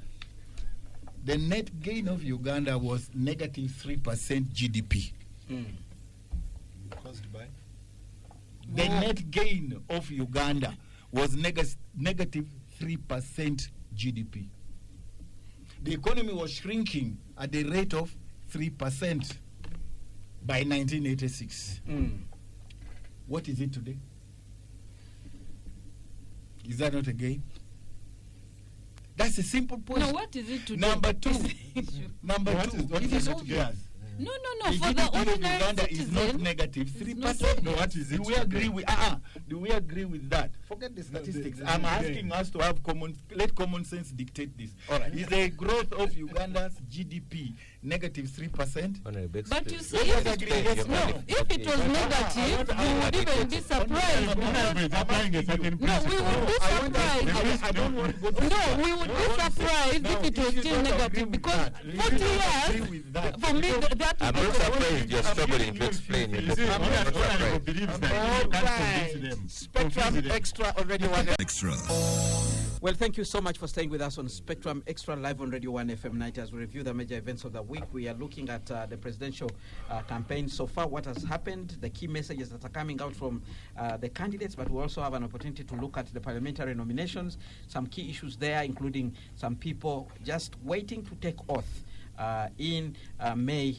The net gain of Uganda was negative 3% GDP. Caused by? The net gain of Uganda was negative 3% GDP. The economy was shrinking at the rate of 3% by 1986. What is it today? Is that not a gain? That's a simple point. No, what is it to Number do? two. Number What two. is- what It is is it obvious. again? No, The for the GDP of ordinary Uganda is not citizen. negative it's 3%. not- No, what is it Do we today? agree with? Do we agree with that? Forget the statistics. the- I'm the- asking us to have let common sense dictate this. All right. Is the growth of Uganda's GDP negative 3%? Honorable, But you see, Let if us it, agree, yes, no, if it was negative, we would even be surprised. Honorable is applying a certain No, we principle. would be surprised. I don't want to go to No, we would be surprised if it was still negative because 40 years, for me, that I'm not surprised you're struggling to explain your You see, position. I'm not Honorable surprised. believes that you can't convince them. Spectrum Confuse them. Extra on Radio 1. Extra. Well, thank you so much for staying with us on Spectrum Extra live on Radio 1 FM 90 as we review the major events of the week. We are looking at the presidential campaign so far, what has happened, the key messages that are coming out from the candidates, but we also have an opportunity to look at the parliamentary nominations, some key issues there, including some people just waiting to take oath in May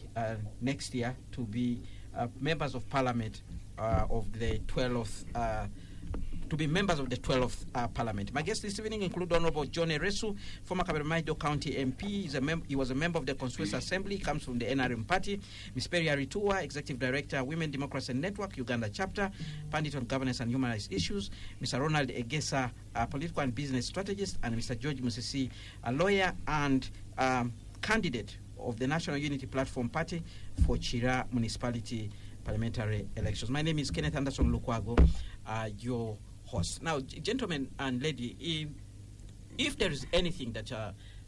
next year to be members of parliament of the 12th to be members of the 12th Parliament. My guests this evening include Honorable John Eresu, former Kaberamaido County MP. He was a member of the Constituent Assembly, comes from the NRM party. Ms. Perry Aritua, Executive Director, Women Democracy Network, Uganda Chapter, Pundit on Governance and Human Rights Issues. Mr. Ronald Egesa, Political and Business Strategist, and Mr. George Musisi, a lawyer and candidate of the National Unity Platform Party for Chira Municipality Parliamentary Elections. My name is Kenneth Anderson Lukwago, your host. Now, gentlemen and lady, if there is anything that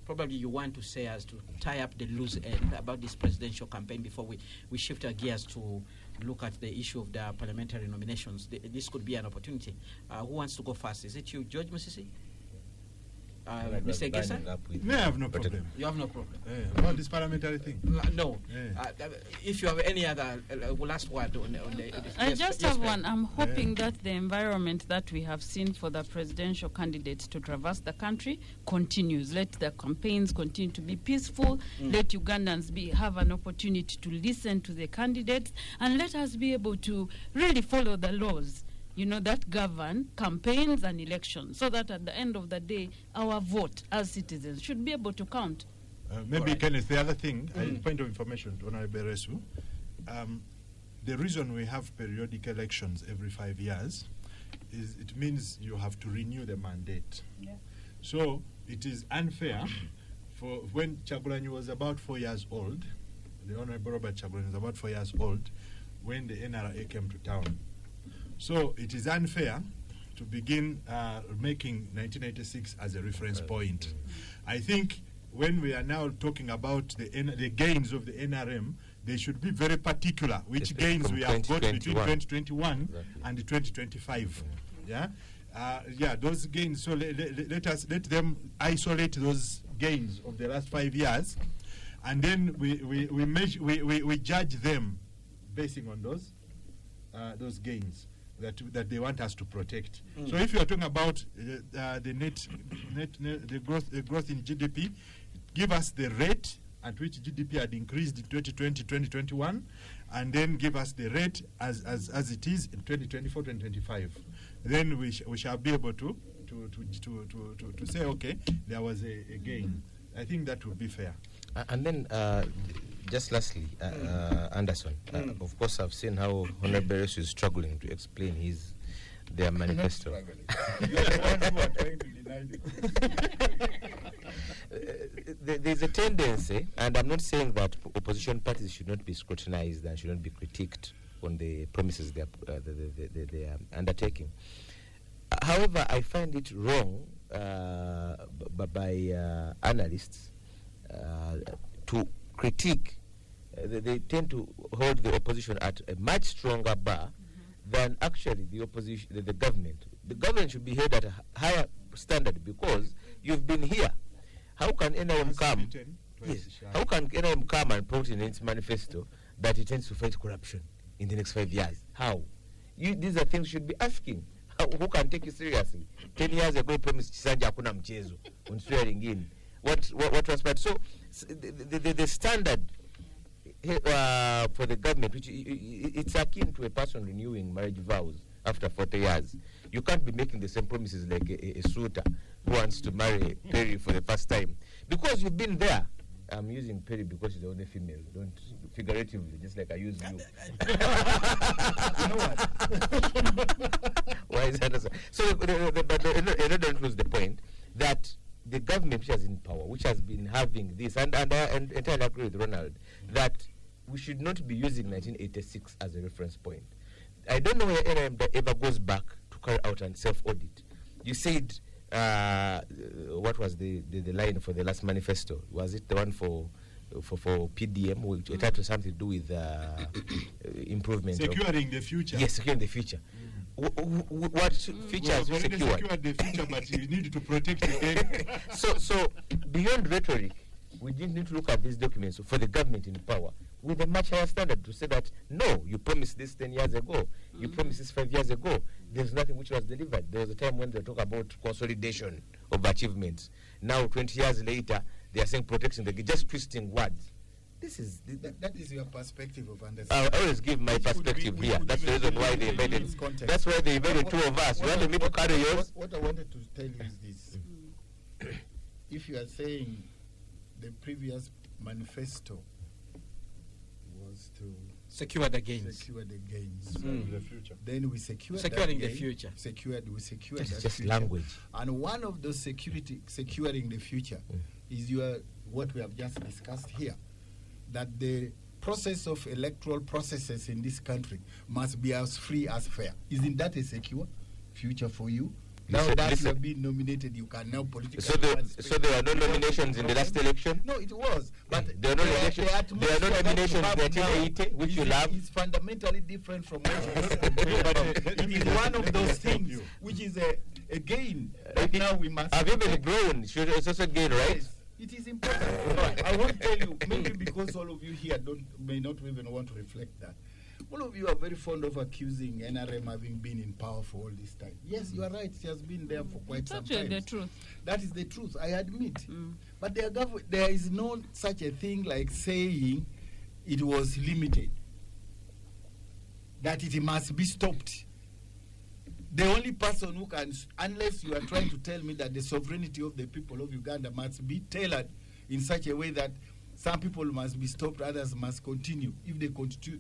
probably you want to say as to tie up the loose end about this presidential campaign before we shift our gears to look at the issue of the parliamentary nominations, this could be an opportunity. Who wants to go first? Is it you, George Musisi? Mr. Egesa? No, I have no problem. You have no problem. About this parliamentary thing. No. Yeah. If you have any other last word on the I yes, just yes, have ma'am. one. I'm hoping that the environment that we have seen for the presidential candidates to traverse the country continues. Let the campaigns continue to be peaceful. Let Ugandans have an opportunity to listen to the candidates, and let us be able to really follow the laws, that govern campaigns and elections, so that at the end of the day, our vote as citizens should be able to count. Maybe, Right. Kenneth, the other thing, point of information to Honorable Beresu, the reason we have periodic elections every 5 years is it means you have to renew the mandate. Yeah. So it is unfair for when Chagulanyi was about 4 years old, the Honorable Robert Chagulanyi was about 4 years old when the NRA came to town. So it is unfair to begin making 1986 as a reference point. I think when we are now talking about the gains of the NRM, they should be very particular which Yes, gains from we have got between 2021. 2021 and 2025. Yeah, those gains. So let them isolate those gains of the last 5 years, and then we judge them basing on those gains that they want us to protect. So if you are talking about the growth in GDP, give us the rate at which GDP had increased in 2020, 2021, and then give us the rate as it is in 2024, 2025. Then we shall be able to say, okay, there was a gain. I think that would be fair. And then, just lastly, Anderson, of course, I've seen how Honorable Beresu is struggling to explain their manifesto. You are the one who are trying to deny it. There's a tendency, and I'm not saying that opposition parties should not be scrutinized and should not be critiqued on the promises they are undertaking. However, I find it wrong by analysts to critique. They tend to hold the opposition at a much stronger bar than actually the opposition, the government. The government should be held at a higher standard because you've been here. How can NRM come? Yes. How can NRM come and put in its manifesto that it intends to fight corruption in the next 5 years? How? These are things you should be asking. Who can take you seriously? 10 years ago, promised Chisanja hakuna mchezo on swearing in. What transpired? So the standard for the government, which it's akin to a person renewing marriage vows after 40 years. You can't be making the same promises like a suitor who wants to marry Perry for the first time. Because you've been there. I'm using Perry because she's the only female. Don't figuratively, just like I use you. You know what? Why is that? So, but don't lose the point that the government which is in power, which has been having this, and I entirely agree with Ronald, that we should not be using 1986 as a reference point. I don't know where NRM ever goes back to carry out and self-audit. You said, what was the line for the last manifesto? Was it the one for PDM, which it had something to do with improvement? Securing the future. Yes, securing the future. What features you secured? Secured the future, but you need to protect it. So beyond rhetoric, we didn't need to look at these documents for the government in power with a much higher standard to say that, no, you promised this 10 years ago, you promised this 5 years ago, there's nothing which was delivered. There was a time when they talk about consolidation of achievements. Now, 20 years later, they are saying protection, they're just twisting words. This is that is your perspective of understanding. I always give my perspective here. That's the reason why they invited. That's why they invited two of us. You wanted me to carry yours? What I wanted to tell you is this: if you are saying the previous manifesto was to Secure the gains. secure the gains, The future. then we secured Securing that the gain, future. We secured This that is just future. language. And one of those securing the future is what we have just discussed here, that the process of electoral processes in this country must be as free as fair. Isn't that a secure future for you? Now that you have been nominated, you can now politically... So there were no nominations in the last election? No, it was. But There are no elections. There are no nominations in 1980, which you love. It's fundamentally different from what it is one of those things which is a gain. Right now we must... Have you been grown? It's also gain, right? Yes, it is important. I won't tell you, maybe because all of you here may not even want to reflect that. All of you are very fond of accusing NRM having been in power for all this time. Yes, you are right. It has been there for quite some time. That's the truth. That is the truth, I admit. But there is no such a thing like saying it was limited, that it must be stopped. The only person who can, unless you are trying to tell me that the sovereignty of the people of Uganda must be tailored in such a way that some people must be stopped, others must continue if the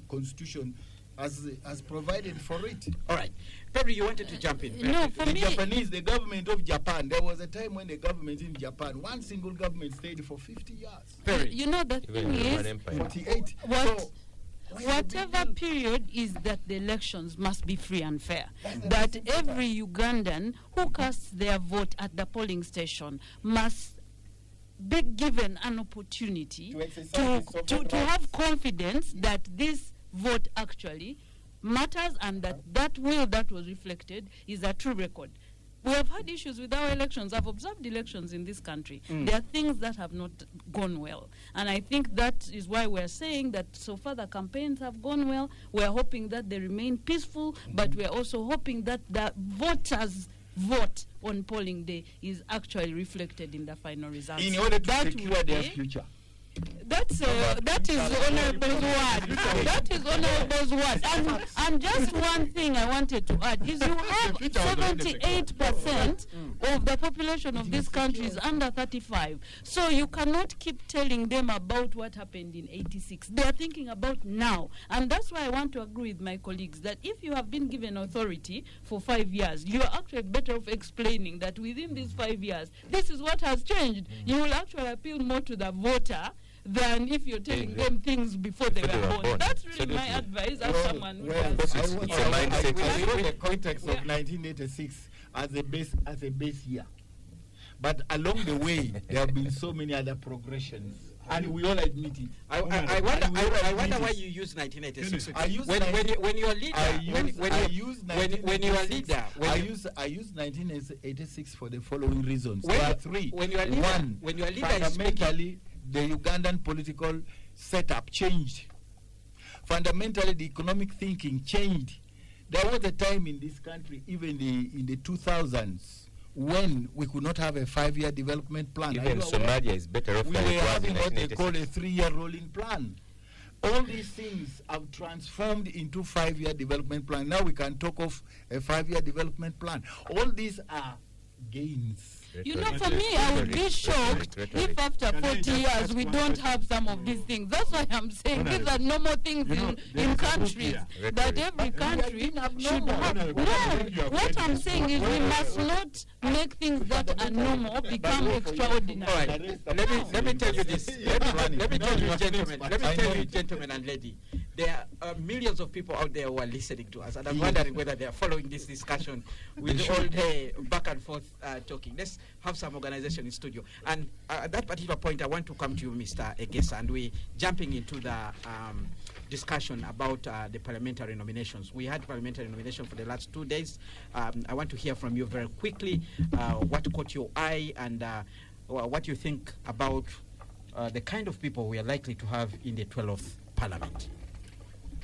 constitution has provided for it. All right. Perry, you wanted to jump in. No, for The me, Japanese, the government of Japan, there was a time when the government in Japan, one single government stayed for 50 years. Perry. you know, the Even thing the Roman is, Empire. 48. What- So, whatever period is that the elections must be free and fair. That every Ugandan who casts their vote at the polling station must be given an opportunity To exercise to, his sovereign to rights. have confidence that this vote actually matters and that that will that was reflected is a true record. We have had issues with our elections. I've observed elections in this country. There are things that have not gone well. And I think that is why we're saying that so far the campaigns have gone well. We're hoping that they remain peaceful, but we're also hoping that the voters' vote on polling day is actually reflected in the final results. in order to That secure would their be- future. that is honorable's word. That is honorable's word. And just one thing I wanted to add is you have 78% of the population of this country is under 35. So you cannot keep telling them about what happened in 86. They are thinking about now. And that's why I want to agree with my colleagues that if you have been given authority for 5 years, you are actually better off explaining that within these 5 years, this is what has changed. You will actually appeal more to the voter than if you're telling them things before they were born. That's really my advice as someone who has... It's a mindset I issue. know the context of Yeah. 1986 as a base year. But along the way, there have been so many other progressions. And we all admit it. I wonder why you use 1986. I use when your leader, I use when your leader, I use 1986 for the following reasons. When- There are three. when your leader- One, when your leader is fundamentally, the Ugandan political setup changed. Fundamentally, the economic thinking changed. There was a time in this country, even in the 2000s, when we could not have a 5-year development plan. Even Somalia is better off We than were it was in having what they call a 1986. 3-year rolling plan. All these things have transformed into 5-year development plan. Now we can talk of a 5-year development plan. All these are gains. You know, for me, I would be shocked if after 40 years we don't have some of these things. That's why I'm saying these are normal things in countries that every country should have. No, what I'm saying is we must not make things that are normal become extraordinary. All right. Let me tell you this. Let me tell you, gentlemen. Let me tell you, gentlemen and lady. There are millions of people out there who are listening to us, and I'm wondering whether they are following this discussion with all the back and forth talking. Let's have some organization in studio. And at that particular point, I want to come to you, Mr. Egesa, and we're jumping into the discussion about the parliamentary nominations. We had parliamentary nomination for the last 2 days. I want to hear from you very quickly what caught your eye and what you think about the kind of people we are likely to have in the 12th parliament.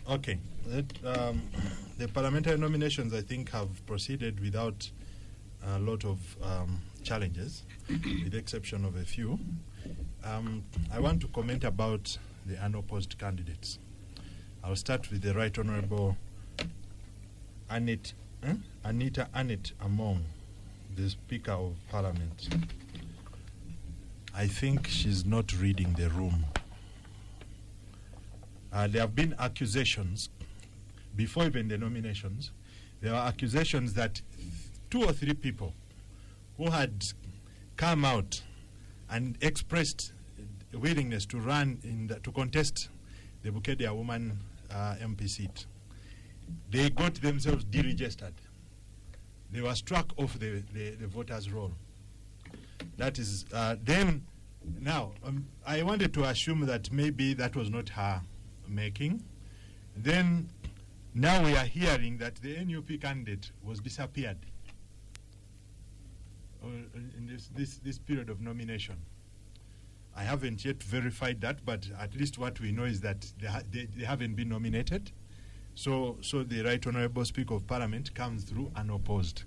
Okay. The parliamentary nominations, I think, have proceeded without a lot of challenges, with the exception of a few. I want to comment about the unopposed candidates. I'll start with the Right Honourable Anita Annette Among, the Speaker of Parliament. I think she's not reading the room. There have been accusations, before even the nominations, there were accusations that 2 or 3 people who had come out and expressed willingness to run to contest the Bukedea woman MP seat, they got themselves deregistered. They were struck off the voters' roll. That is, then, now, I wanted to assume that maybe that was not her making. Then, now we are hearing that the NUP candidate was disappeared in this period of nomination. I haven't yet verified that, but at least what we know is that they haven't been nominated. So the Right Honourable Speaker of Parliament comes through unopposed.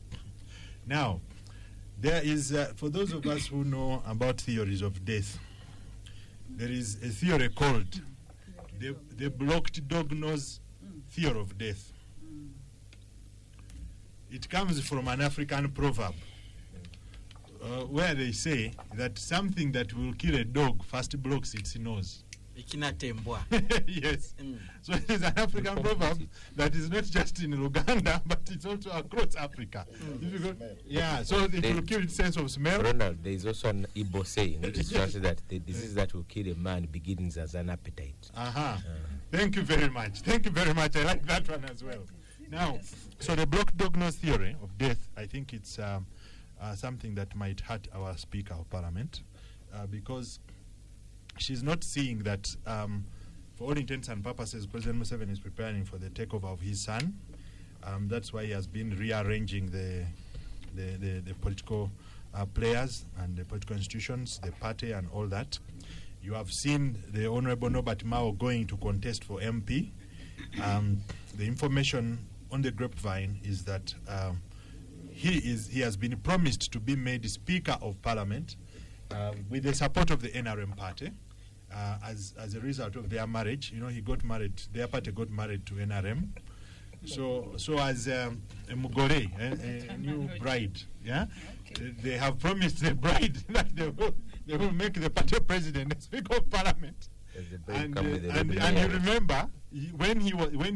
Now, there is, for those of us who know about theories of death, there is a theory called the blocked dog nose theory of death. It comes from an African proverb where they say that something that will kill a dog first blocks its nose. Ikinatembwa. Yes. So it is an African proverb that is not just in Uganda, but it's also across Africa. If you go, yeah, so it will kill its sense of smell. Ronald, there is also an Igbo saying which is translated that the disease that will kill a man begins as an appetite. Thank you very much. Thank you very much. I like that one as well. Now, so the block dog nose theory of death, I think it's something that might hurt our Speaker of Parliament because she's not seeing that, for all intents and purposes, President Museveni is preparing for the takeover of his son. That's why he has been rearranging the political players and the political institutions, the party and all that. You have seen the Honorable Norbert Mao going to contest for MP. The information on the grapevine is that he has been promised to be made Speaker of Parliament with the support of the NRM party as a result of their marriage. You know, he got married, their party got married to NRM. So as a mugore, a new bride, yeah, they have promised the bride that they will make the party president and Speaker of Parliament. And you remember when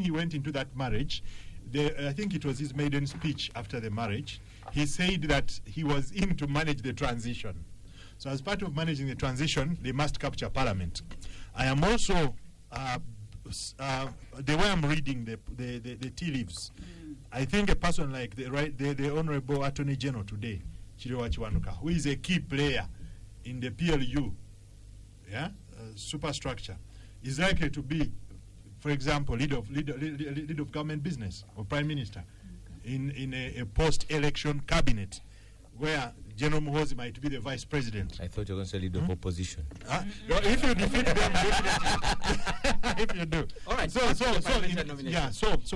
he went into that marriage, I think it was his maiden speech after the marriage. He said that he was in to manage the transition. So as part of managing the transition, they must capture Parliament. I am also the way I'm reading the tea leaves. I think a person like the Honorable Attorney General today, Chiriwa Chiwanuka, who is a key player in the PLU, superstructure, is likely to be, for example, lead of government business or prime minister in a post-election cabinet where General Muhoozi might be the vice president. I thought you were going to say leader of opposition. If you defeat them, definitely. If you do. All right. So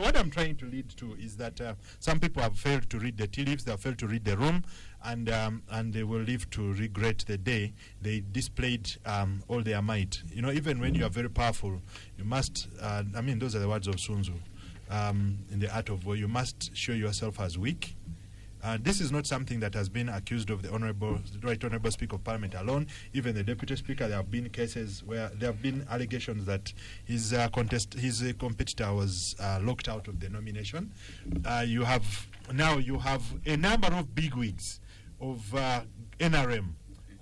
what I'm trying to lead to is that some people have failed to read the tea leaves, they have failed to read the room, and they will live to regret the day they displayed all their might. You know, even when you are very powerful, you must, those are the words of Sun Tzu in the Art of War, you must show yourself as weak. This is not something that has been accused of the Right Honourable Speaker of Parliament alone. Even the Deputy Speaker, there have been cases where there have been allegations that his competitor was locked out of the nomination. You have a number of bigwigs of NRM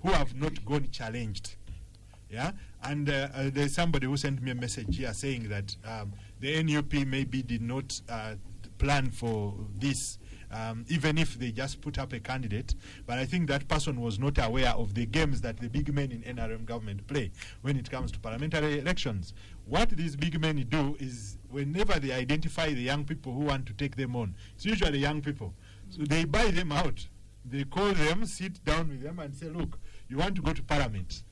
who have not gone challenged. Yeah, and there's somebody who sent me a message here saying that the NUP maybe did not plan for this. Even if they just put up a candidate, but I think that person was not aware of the games that the big men in NRM government play when it comes to parliamentary elections. What these big men do is whenever they identify the young people who want to take them on, it's usually young people, so they buy them out. They call them, sit down with them and say, look, you want to go to parliament,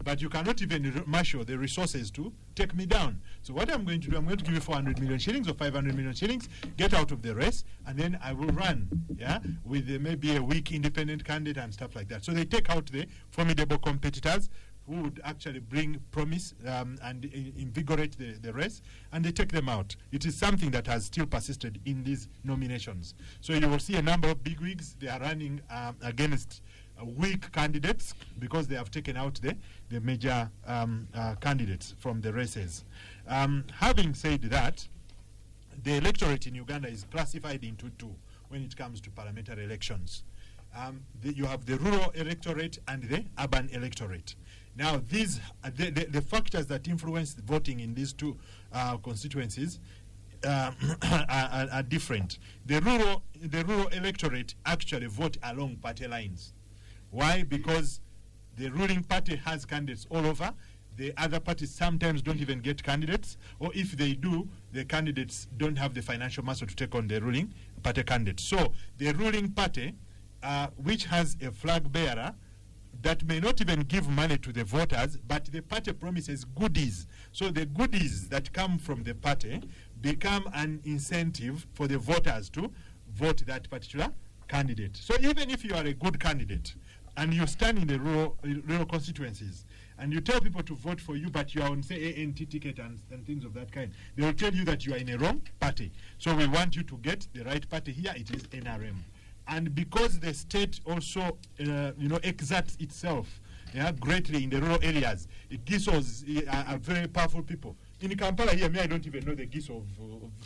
but you cannot even marshal the resources to take me down. So what I'm going to do, I'm going to give you 400 million shillings or 500 million shillings, get out of the race, and then I will run, with maybe a weak independent candidate and stuff like that. So they take out the formidable competitors who would actually bring promise and invigorate the race, and they take them out. It is something that has still persisted in these nominations. So you will see a number of bigwigs, they are running against weak candidates because they have taken out the major candidates from the races. Having said that, the electorate in Uganda is classified into two when it comes to parliamentary elections. You have the rural electorate and the urban electorate. Now, these the factors that influence voting in these two constituencies are different. The rural electorate actually vote along party lines. Why? Because the ruling party has candidates all over. The other parties sometimes don't even get candidates, or if they do, the candidates don't have the financial muscle to take on the ruling party candidates. So the ruling party, which has a flag bearer, that may not even give money to the voters, but the party promises goodies. So the goodies that come from the party become an incentive for the voters to vote that particular candidate. So even if you are a good candidate, and you stand in the rural constituencies, and you tell people to vote for you, but you are on, say, ANT ticket and things of that kind, they will tell you that you are in a wrong party. So we want you to get the right party here. It is NRM. And because the state also, exerts itself greatly in the rural areas, the Gisos are very powerful people. In Kampala here, I don't even know the Giso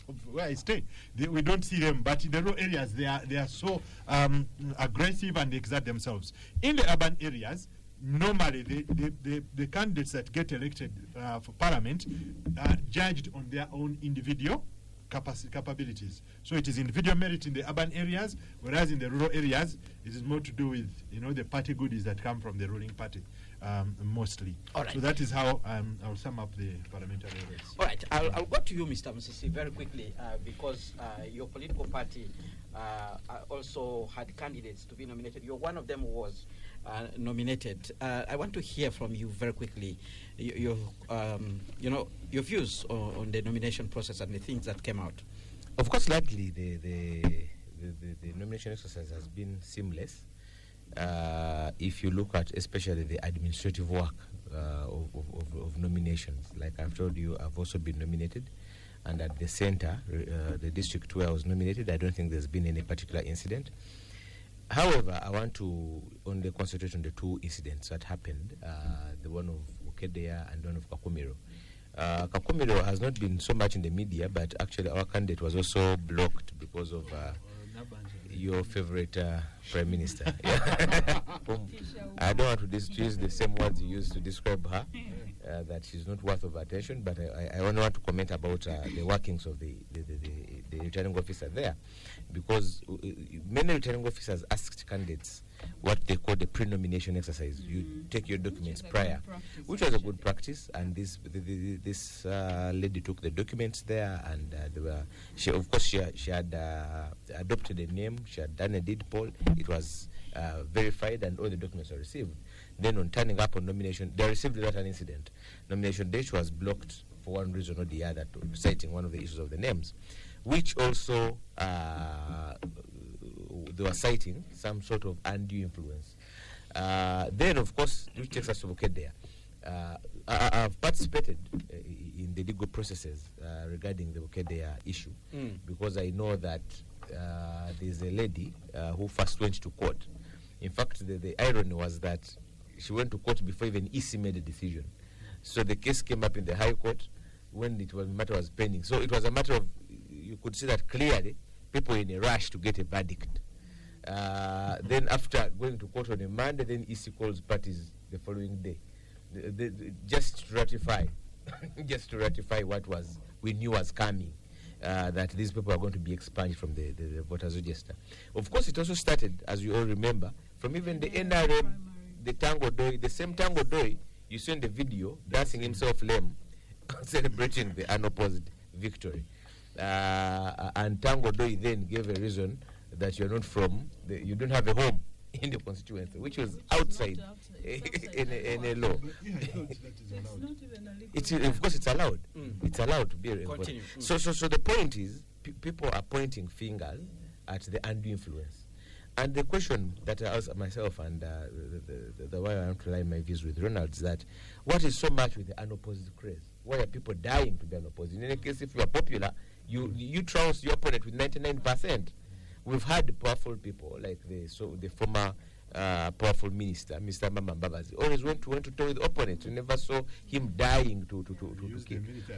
of where I stay. We don't see them, but in the rural areas, they are so aggressive and they exert themselves. In the urban areas, normally the candidates that get elected for parliament are judged on their own individual capabilities. So it is individual merit in the urban areas, whereas in the rural areas, it is more to do with the party goodies that come from the ruling party, mostly. All right. So that is how I'll sum up the parliamentary race. All right, I'll go to you, Mr. Musisi, very quickly, because your political party also had candidates to be nominated. You're one of them who was nominated. I want to hear from you very quickly your views on the nomination process and the things that came out. Of course, likely the nomination exercise has been seamless. If you look at especially the administrative work of nominations, like I've told you, I've also been nominated, and at the center, the district where I was nominated, I don't think there's been any particular incident. However, I want to only concentrate on the two incidents that happened, the one of Ukedea and the one of Kakumiro. Kakumiro has not been so much in the media, but actually our candidate was also blocked because of your favorite Prime Minister. I don't want to use the same words you used to describe her, that she's not worth of attention, but I only want to comment about the workings of the returning officer there, because many returning officers asked candidates what they call the pre-nomination exercise. You take your documents prior, which was a good practice, and this lady took the documents there, and she had adopted a name, she had done a deed poll, it was verified, and all the documents were received. Then on turning up on nomination, they received without an incident. Nomination day was blocked for one reason or the other, citing one of the issues of the names, which also they were citing some sort of undue influence. Then, of course, which takes us to Bukedea. I've participated in the legal processes regarding the Bukedea issue, because I know that there's a lady who first went to court. In fact, the irony was that she went to court before even EC made a decision. So the case came up in the High Court when the matter was pending. So it was a matter of, you could see that clearly, people in a rush to get a verdict. Then after going to court on a Monday, then EC calls parties the following day, just to ratify, what we knew was coming, that these people are going to be expunged from the voters register. Of course, it also started, as you all remember, from even the NRM, the Tango Doi, the same Tango Doi you saw in the video dancing himself lame, celebrating the unopposed victory. And Tango Doi then gave a reason that you're not from, you don't have a home in the constituency, which was outside in a law. Of course, it's allowed. It's allowed to be. So the point is, people are pointing fingers at the undue influence. And the question that I ask myself, and the way I want to line my views with Ronald, is that what is so much with the unopposed craze? Why are people dying to be unopposed? In any case, if you are popular, you trounce your opponent with 99%. We've had powerful people like the former powerful minister, Mr. Mama Mbabazi, always went to talk with opponents. You never saw him dying to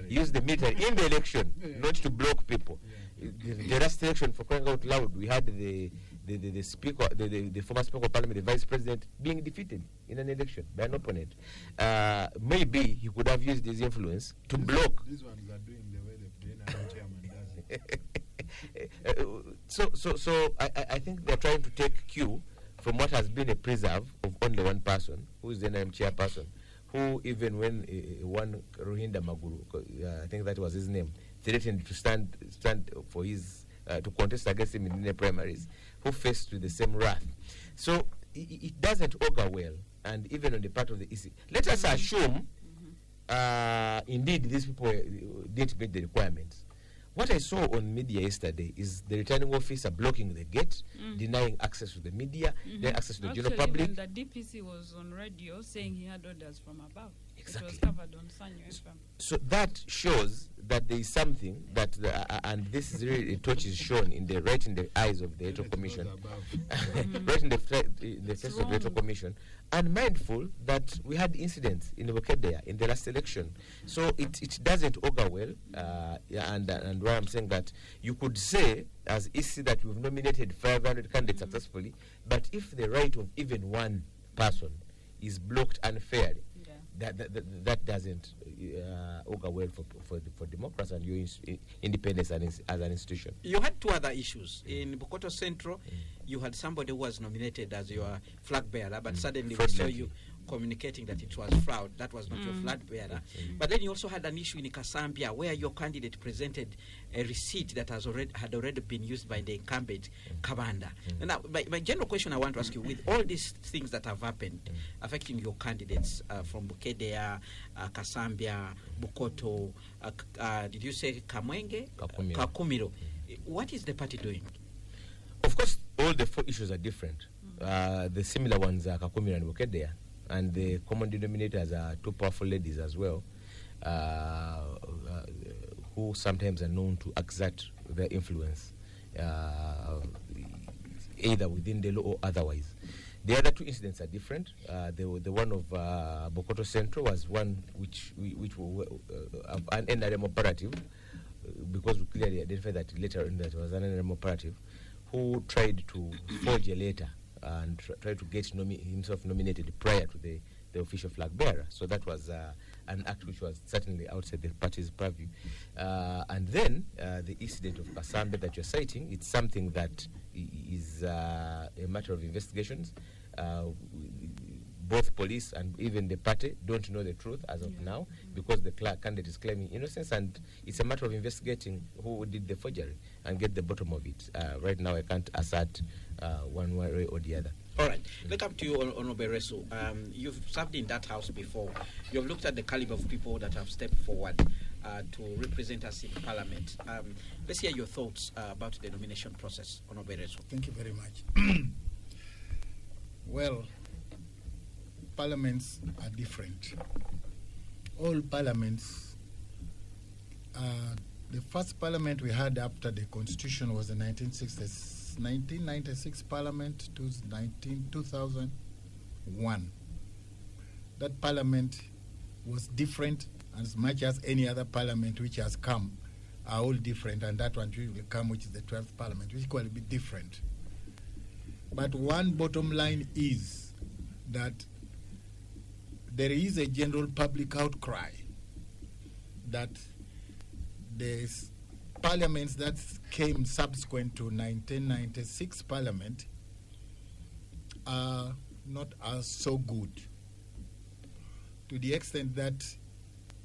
use the military in the election, not to block people. The last election, for crying out loud, we had the speaker, the former speaker of parliament, the vice president, being defeated in an election by an opponent. Maybe he could have used his influence to block. These ones are doing the way the chairman does it. So I think they're trying to take cue from what has been a preserve of only one person, who is the NRM chairperson, who even when one Rohinda Maguru, I think that was his name, threatened to stand for his to contest against him in the primaries, who faced with the same wrath. So it doesn't augur well, and even on the part of the EC. Let us assume indeed these people didn't meet the requirements. What I saw on media yesterday is the returning officer blocking the gate, denying access to the media, denying access to the general public. Even the DPC was on radio saying he had orders from above. Exactly. It was covered on Sanyo FM. So that shows that there is something that, and this is really a torch is shown right in the eyes of the Electoral Commission, right in the face of the Electoral Commission, and mindful that we had incidents in Bukedea in the last election. So it doesn't augur well, and why I'm saying that you could say as EC that we've nominated 500 candidates successfully, but if the right of even one person is blocked unfairly, that doesn't augur well for democracy and your independence as an institution. You had two other issues. In Bukoto Central, you had somebody who was nominated as your flag bearer, but suddenly we saw you communicating that it was fraud. That was not your flag bearer. But then you also had an issue in Kasambia where your candidate presented a receipt that had already been used by the incumbent Kabanda. Now, my general question I want to ask you, with all these things that have happened affecting your candidates from Bukedea, Kasambia, Bukoto, did you say Kamwenge? Kakumiro. What is the party doing? Of course, all the four issues are different. The similar ones are Kakumiro and Bukedea. And the common denominators are two powerful ladies as well, who sometimes are known to exert their influence, either within the law or otherwise. The other two incidents are different. The one of Bukoto Central was one which an NRM operative, because we clearly identified that later on that was an NRM operative, who tried to forge a letter and try to get himself nominated prior to the official flag bearer. So that was an act which was certainly outside the party's purview. And then the incident of Kasambe that you're citing, it's something that is a matter of investigations. Both police and even the party don't know the truth as of now, because the candidate is claiming innocence, and it's a matter of investigating who did the forgery and get the bottom of it. Right now I can't assert one way or the other. All right. Let's come to you, Honorable Resu. You've served in that house before. You've looked at the caliber of people that have stepped forward to represent us in Parliament. Let's hear your thoughts about the nomination process, Honorable Resu. Thank you very much. Well, parliaments are different. All parliaments, the first parliament we had after the constitution was the 1996 parliament to 2001. That parliament was different as much as any other parliament which has come are all different, and that one will come, which is the 12th parliament, which will be different. But one bottom line is that there is a general public outcry that the parliaments that came subsequent to 1996 parliament are not as so good, to the extent that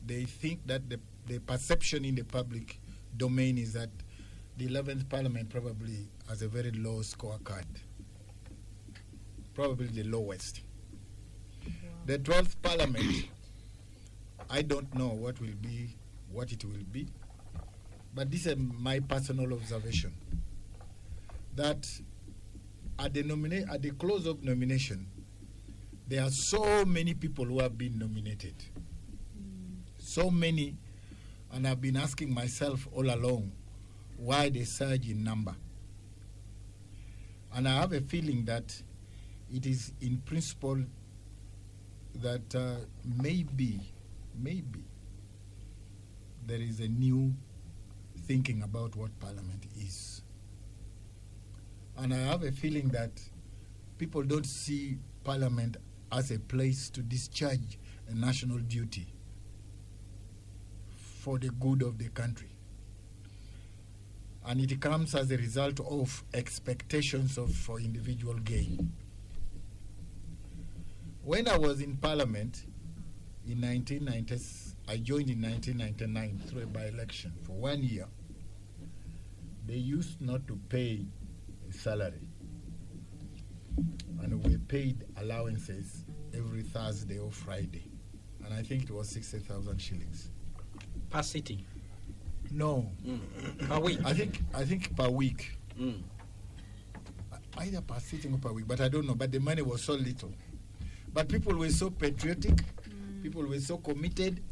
they think that the perception in the public domain is that the 11th parliament probably has a very low scorecard, probably the lowest. The 12th parliament, I don't know what it will be, but this is my personal observation, that at the close of nomination, there are so many people who have been nominated. So many, and I've been asking myself all along why they surge in number. And I have a feeling that it is in principle that maybe there is a new thinking about what Parliament is. And I have a feeling that people don't see Parliament as a place to discharge a national duty for the good of the country. And it comes as a result of expectations for individual gain. When I was in Parliament in 1990, I joined in 1999 through a by-election for 1 year. They used not to pay a salary, and we paid allowances every Thursday or Friday, and I think it was 60,000 shillings. Per sitting? No. Per week? I think per week. Either per sitting or per week, but I don't know. But the money was so little. But people were so patriotic People were so committed,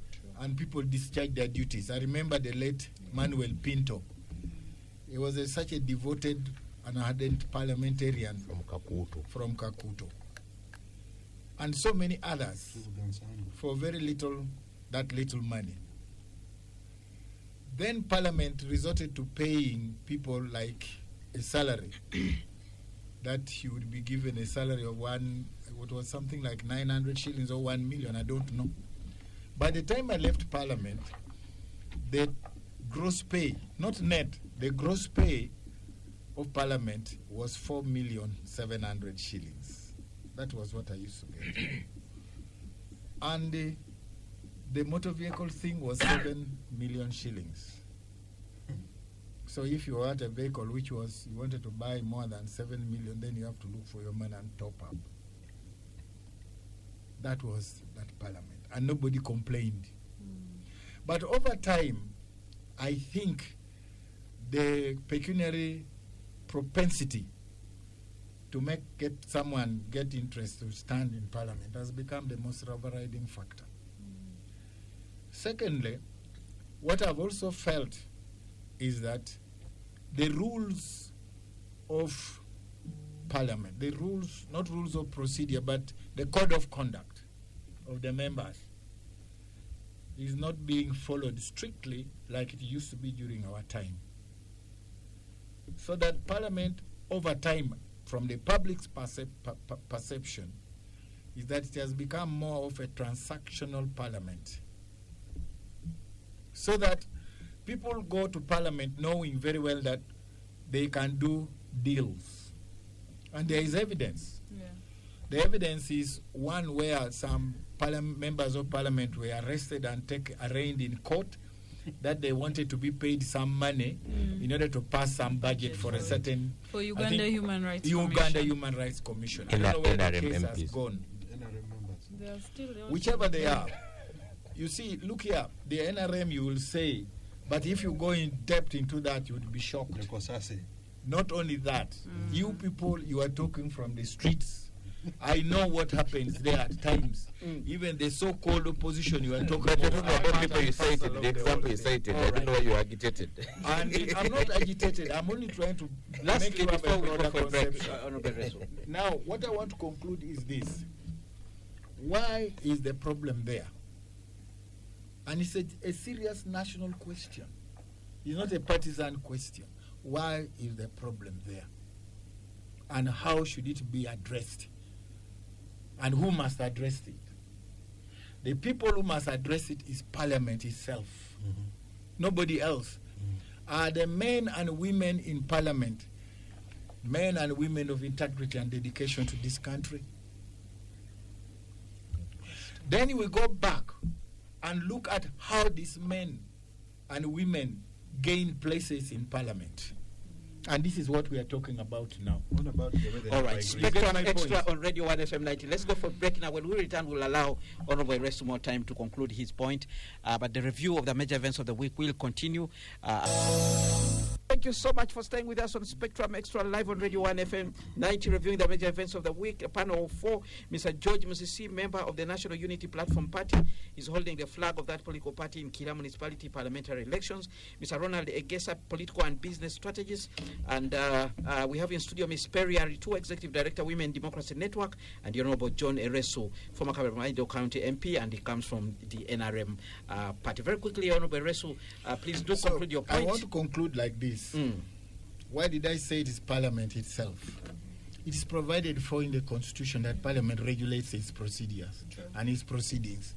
and people discharged their duties. I remember the late Manuel Pinto. He was such a devoted and ardent parliamentarian from Kakuto. And so many others for very little, that little money. Then Parliament resorted to paying people like a salary. That he would be given a salary of what was something like 900 shillings or 1 million, I don't know. By the time I left Parliament, the gross pay, not net, the gross pay of Parliament was 4,700,000 shillings. That was what I used to get. And the motor vehicle thing was 7 million shillings. So if you had a vehicle which was, you wanted to buy more than 7 million, then you have to look for your money and top up. That was that Parliament. And nobody complained. But over time, I think the pecuniary propensity to get someone get interest to stand in Parliament has become the most overriding factor. Secondly, what I've also felt is that the rules of Parliament, the rules, not rules of procedure, but the code of conduct of the members is not being followed strictly like it used to be during our time. So that Parliament, over time, from the public's perception, is that it has become more of a transactional Parliament. So that people go to Parliament knowing very well that they can do deals. And there is evidence. Yeah. The evidence is one where some members of Parliament were arrested and arraigned in court that they wanted to be paid some money in order to pass some budget for a certain... For Uganda Human Rights Commission. Uganda Human Rights Commission. I don't know where the case has gone. They are still Whichever they are. You see, look here, the NRM you will say, but if you go in depth into that, you would be shocked. Not only that, you people, you are talking from the streets. I know what happens there at times. Even the so-called opposition you are talking about people you cited, the example you cited. I don't know why you are agitated. And I'm not agitated. I'm only trying to make you have a broader conception. Now, what I want to conclude is this. Why is the problem there? And it's a serious national question. It's not a partisan question. Why is the problem there? And how should it be addressed? And who must address it? The people who must address it is Parliament itself. Nobody else. Are the men and women in Parliament men and women of integrity and dedication to this country? Then we go back and look at how these men and women gain places in Parliament. And this is what we are talking about now. What about the way they All right, Spectrum Extra point. on Radio 1 FM 90. Let's go for break now. When we return, we'll allow Honorable Eresu more time to conclude his point. But the review of the major events of the week will continue. Thank you so much for staying with us on Spectrum Extra live on Radio 1 FM 90, reviewing the major events of the week. A panel of 4, Mr. George Musisi, member of the National Unity Platform Party, is holding the flag of that political party in Kira Municipality parliamentary elections. Mr. Ronald Egesa, political and business strategist. And we have in studio Ms. Perry Aritu, Executive Director, Women Democracy Network, and the Honorable John Eresu, former Kabaramaido County MP, and he comes from the NRM party. Very quickly, Honorable Eresu, please do conclude your point. I want to conclude like this. Why did I say it is Parliament itself? It is provided for in the Constitution that Parliament regulates its procedures and its proceedings.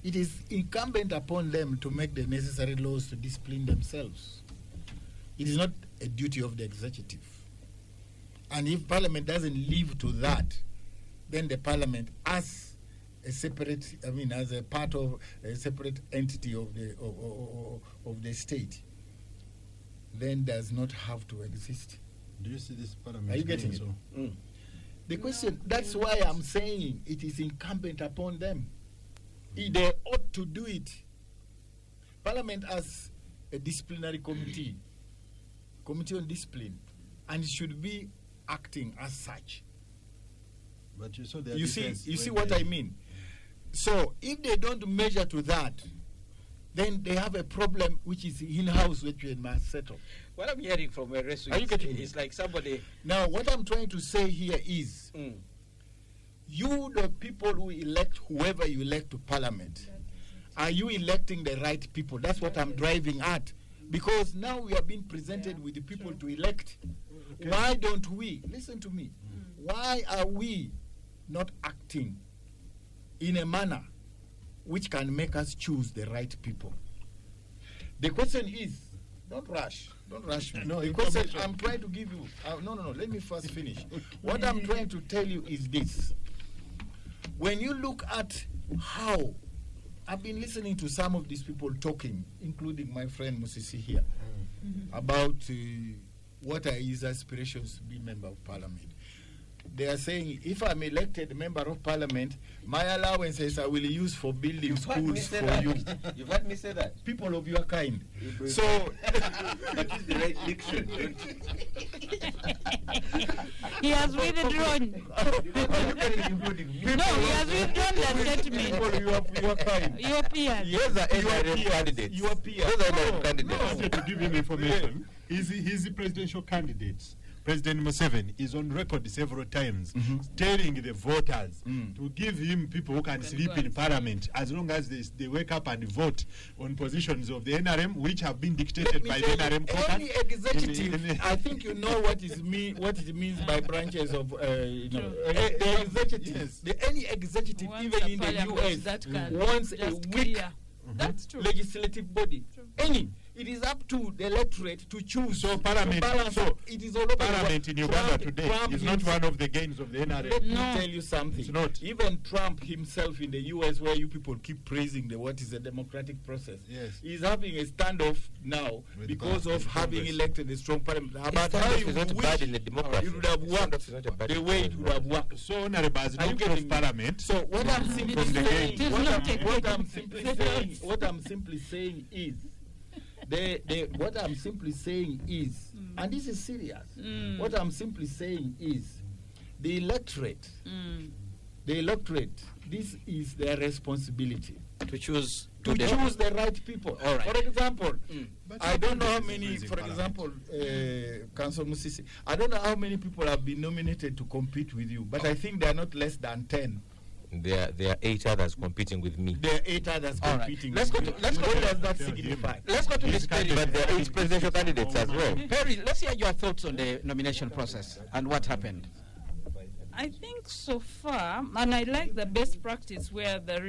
It is incumbent upon them to make the necessary laws to discipline themselves. It is not a duty of the executive. And if Parliament doesn't live to that, then the Parliament, as a separate, as a part of a separate entity of the state, then does not have to exist. Do you see this Parliament? Are you getting it? So? The question, that's why I'm saying it is incumbent upon them. They ought to do it. Parliament has a disciplinary committee on discipline, and it should be acting as such. But you saw You see what I mean? So if they don't measure to that, then they have a problem which is in-house, which we must settle. What I'm hearing from Eresu Are you getting me? is like somebody. Now, what I'm trying to say here is, you, the people who elect whoever you elect to parliament, are you electing the right people? That's what I'm driving at. Because now we are being presented with the people to elect. Okay. Why don't we, listen to me, why are we not acting in a manner which can make us choose the right people? The question is, don't rush me. No, the question I'm trying to give you, no, let me first finish. What I'm trying to tell you is this. When you look at how, I've been listening to some of these people talking, including my friend Musisi here, about what are his aspirations to be member of parliament. They are saying, if I'm elected member of parliament, my allowances I will use for building schools for you. You've heard me say that. People of your kind. So, that is the right diction. He has withdrawn. No, he has withdrawn that statement. People of your kind. Your peers. Those are NRM candidates. Your peers. Those are NRM candidates. Just to give him information, he's the presidential candidate. President Museveni is on record several times telling the voters to give him people who can sleep in parliament as long as they wake up and vote on positions of the NRM which have been dictated by the NRM caucus. Any executive, I think you know what it means by branches of, the executive. Yes. Any executive, Once even in the parliament US, that can wants a just weak clear. That's true. legislative body. True. Any. It is up to the electorate to choose. So parliament, it is all over parliament in Uganda today is not one of the gains of the NRM. Let me tell you something. It's not. Even Trump himself in the US, where you people keep praising what is a democratic process, Yes. is having a standoff now With because of having Congress. elected a strong parliament. About how Standoff you is not wish bad in a democracy. it would have worked Standoff is not a bad the way it would have worked. So honorable as Are you member getting of me? parliament. So what I'm simply From the saying, gate. what I'm simply saying is, what I'm simply saying is, and this is serious. What I'm simply saying is, the electorate, this is their responsibility To choose to choose the right people. All right. For example, But I don't know how is many, raising for parliament. example, Council Musisi, I don't know how many people have been nominated to compete with you, but I think they are not less than 10. There are 8 others competing with me. There are 8 others All right. competing. Let's with go you. to- let's go What to- does that Tell him. signify? Let's go to Ms. Perry. But there are 8 presidential candidates as well. Perry, let's hear your thoughts on the nomination process and what happened. I think so far, and I like the best practice where the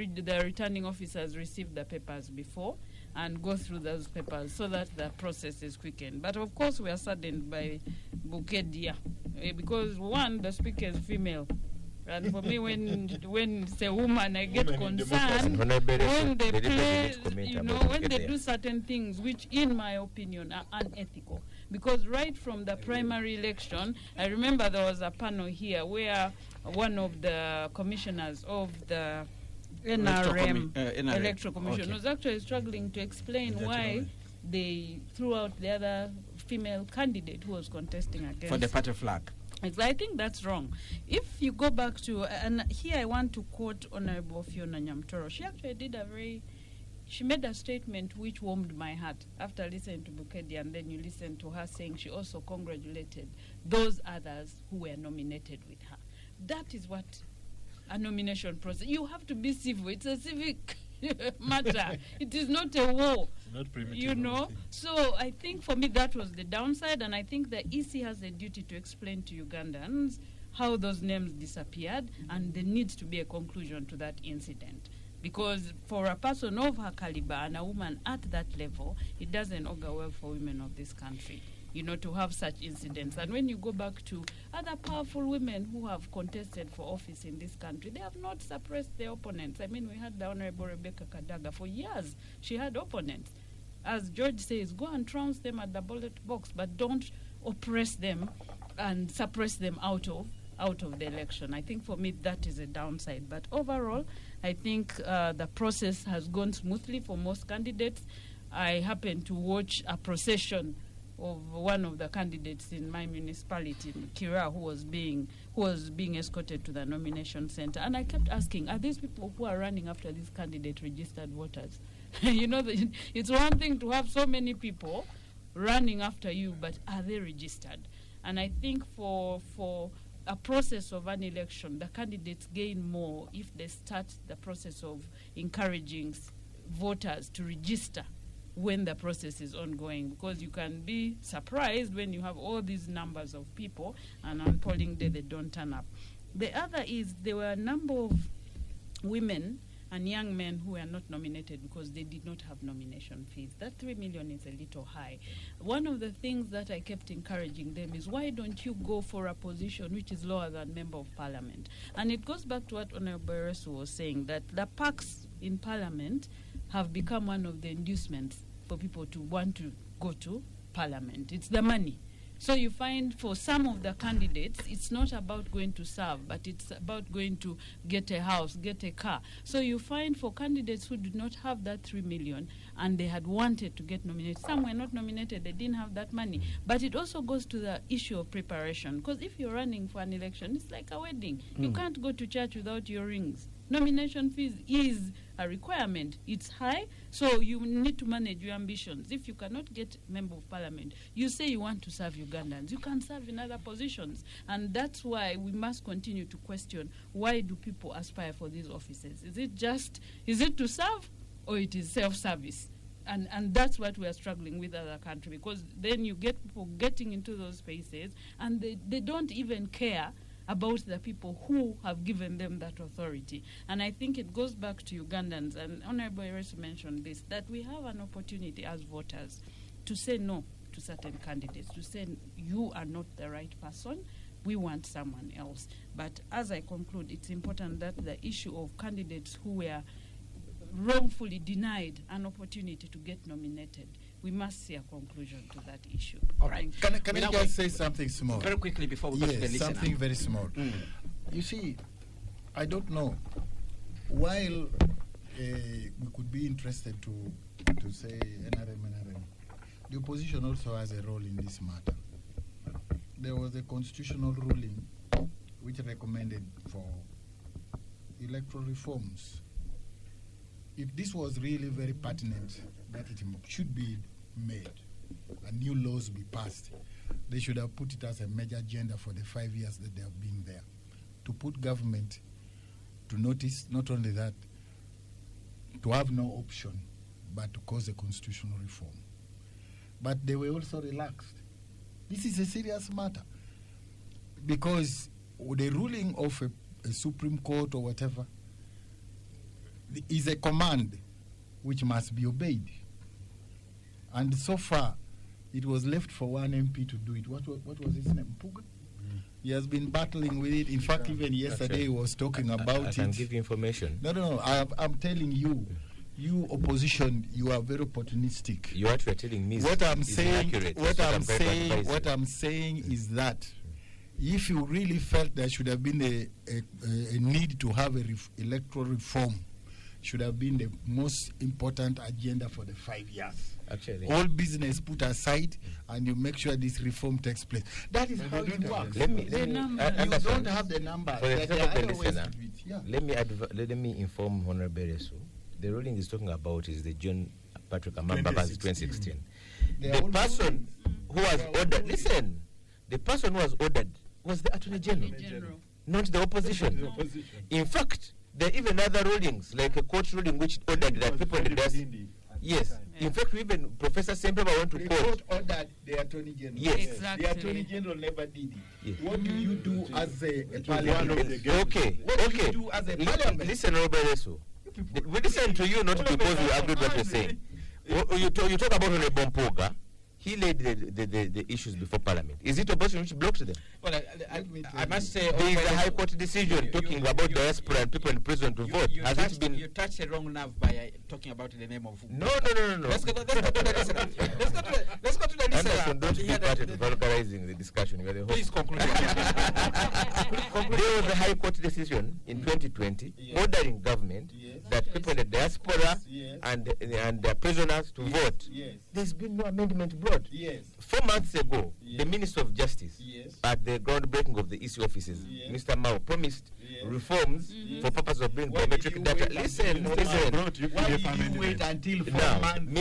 returning officers receive the papers before and go through those papers so that the process is quickened. But of course, we are saddened by Bukedia because one, the speaker is female. And for me, when it's a woman, I get Women in concerned democracy. when they They didn't play, need to comment you about know, when Bukedia. they do certain things which, in my opinion, are unethical. Because right from the primary election, I remember there was a panel here where one of the commissioners of the NRM, Electoral Commission, was actually struggling to explain why they threw out the other female candidate who was contesting against. For the party flag. I think that's wrong. If you go back to, and here I want to quote Honorable Fiona Nyamtoro. She actually she made a statement which warmed my heart after listening to Bukedi, and then you listen to her saying she also congratulated those others who were nominated with her. That is what a nomination process. You have to be civil. It's a civic matter. It is not a war. Not primitive. You know, so I think for me that was the downside, and I think the EC has a duty to explain to Ugandans how those names disappeared, and there needs to be a conclusion to that incident. Because for a person of her caliber and a woman at that level, it doesn't augur well for women of this country, you know, to have such incidents. And when you go back to other powerful women who have contested for office in this country, they have not suppressed their opponents. I mean, we had the Honorable Rebecca Kadaga. For years, she had opponents. As George says, go and trounce them at the ballot box, but don't oppress them and suppress them out of the election. I think for me that is a downside. But overall, I think the process has gone smoothly for most candidates. I happened to watch a procession one of the candidates in my municipality, Kira, who was being escorted to the nomination center. And I kept asking, are these people who are running after this candidate registered voters? You know, it's one thing to have so many people running after you, but are they registered? And I think for a process of an election, the candidates gain more if they start the process of encouraging voters to register when the process is ongoing, because you can be surprised when you have all these numbers of people and on polling day they don't turn up. The other is there were a number of women and young men who were not nominated because they did not have nomination fees. That 3 million is a little high. One of the things that I kept encouraging them is, why don't you go for a position which is lower than Member of Parliament? And it goes back to what Honorable Beresu was saying, that the PACs in Parliament have become one of the inducements for people to want to go to Parliament. It's the money. So you find for some of the candidates, it's not about going to serve, but it's about going to get a house, get a car. So you find for candidates who did not have that 3 million and they had wanted to get nominated, some were not nominated, they didn't have that money. But it also goes to the issue of preparation, because if you're running for an election, it's like a wedding. You can't go to church without your rings. Nomination fees is a requirement. It's high, so you need to manage your ambitions. If you cannot get Member of Parliament, you say you want to serve Ugandans. You can serve in other positions. And that's why we must continue to question, why do people aspire for these offices? Is it to serve, or it is self-service? And that's what we are struggling with as a country, because then you get people getting into those spaces and they don't even care about the people who have given them that authority. And I think it goes back to Ugandans, and Honorable Beresu mentioned this, that we have an opportunity as voters to say no to certain candidates, to say you are not the right person, we want someone else. But as I conclude, it's important that the issue of candidates who were wrongfully denied an opportunity to get nominated, we must see a conclusion to that issue. All right. Can I just say something small? Very quickly before we go to the listener. Something very small. You see, I don't know. While we could be interested to say NRM, the opposition also has a role in this matter. There was a constitutional ruling which recommended for electoral reforms. If this was really very pertinent, that it should be made and new laws be passed, they should have put it as a major agenda for the 5 years that they have been there, to put government to notice, not only that, to have no option but to cause a constitutional reform. But they were also relaxed. This is a serious matter, because the ruling of a Supreme Court or whatever is a command which must be obeyed. And so far, it was left for one MP to do it. What was his name? Puga? He has been battling with it. In fact, even yesterday he was talking about it. I can give you information. No. I'm telling you, you opposition, you are very opportunistic. What you are telling me what I'm is saying, inaccurate. what I'm saying is that if you really felt there should have been a need to have electoral reform, should have been the most important agenda for the 5 years. Actually, all business put aside, and you make sure this reform takes place. That is how it works. Let me you don't have the number. For the sake of the listener, let me inform Honorable Beresu. The ruling is talking about is the John Patrick Amambaba's 2016. The person who was ordered, listen, the person who was ordered was the Attorney General, not the opposition. In fact, there are even other rulings, like a court ruling which ordered that people in the desk. Yes. In fact, even Professor Sempeba went to court. The court ordered the Attorney General. Yes. Exactly. The Attorney General never did it. Yes. What do you do as a parliament? Okay. What do you do as a parliament? Listen, Honorable Beresu. We listen to you not because we agree with what you're saying. You talk about Honorable Mpoga. He laid the issues before Parliament. Is it opposition which blocked them? Well, I must say, there is a High Court decision talking about diaspora and people in prison to vote. Has it been? You touched a wrong nerve by talking about the name of. No. Let's go to the listener. Let's go to the listener. Anderson, don't be part of vulgarizing the discussion. You are the host. Please conclude. There was a High Court decision in 2020 ordering government that people in the diaspora Yes. and their prisoners to vote. Yes. There's been no amendment brought. Yes. 4 months ago, Yes. the Minister of Justice Yes. at the groundbreaking of the EC offices, Yes. Mr. Mao, promised Yes. reforms for purpose of bringing Why did biometric you data. wait Listen, until listen. Brought Why UPDF did you amendment. wait until 4 Now, months?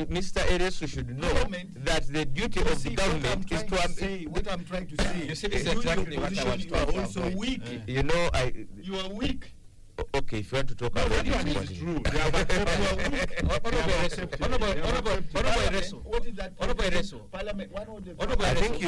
Mr. Eresu should know Parliament- that the duty of See, the government is to say, what I'm trying to say. You see, this is you, exactly your what I position, was you are talking also about. weak. you know, You are weak. okay, if you want to talk about What it, is continue. true? They have accepted. Honorable Ereso. What is that? Honorable Ereso. Parliament, one of the Honorable I think Ereso. we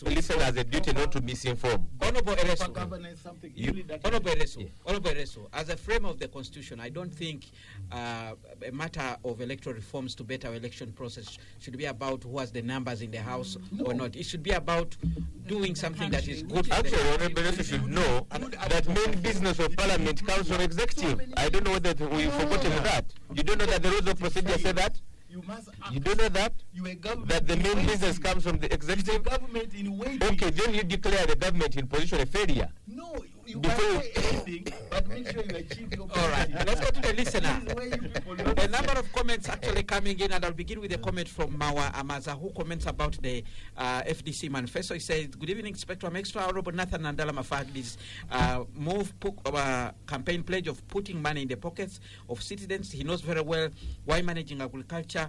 all listen as a duty not to misinform. Honorable proper Ereso. governance, something You- really that Honorable Ereso, Yeah. Honorable Ereso, as a frame of the Constitution, I don't think a matter of electoral reforms to better election process should be about who has the numbers in the House or not. It should be about doing something that is good for Actually, the Honorable Eresu should know that main business of Parliament comes from executive. I don't know whether we've forgotten that. You don't know that the rules of procedure say that? you must You don't know that? you a government That the in main waiting. business comes from the It's a executive? government in waiting. Okay, then you declare the government in position a failure. No, you Before can you- say anything, but make sure you achieve your All right, let's go to the listener. This is where you people A number of comments actually coming in, and I'll begin with a comment from Mawa Amaza, who comments about the FDC manifesto. He says, "Good evening, Spectrum Extra. Honorable Nathan Nandala Mafagdi's campaign pledge of putting money in the pockets of citizens. He knows very well why managing agriculture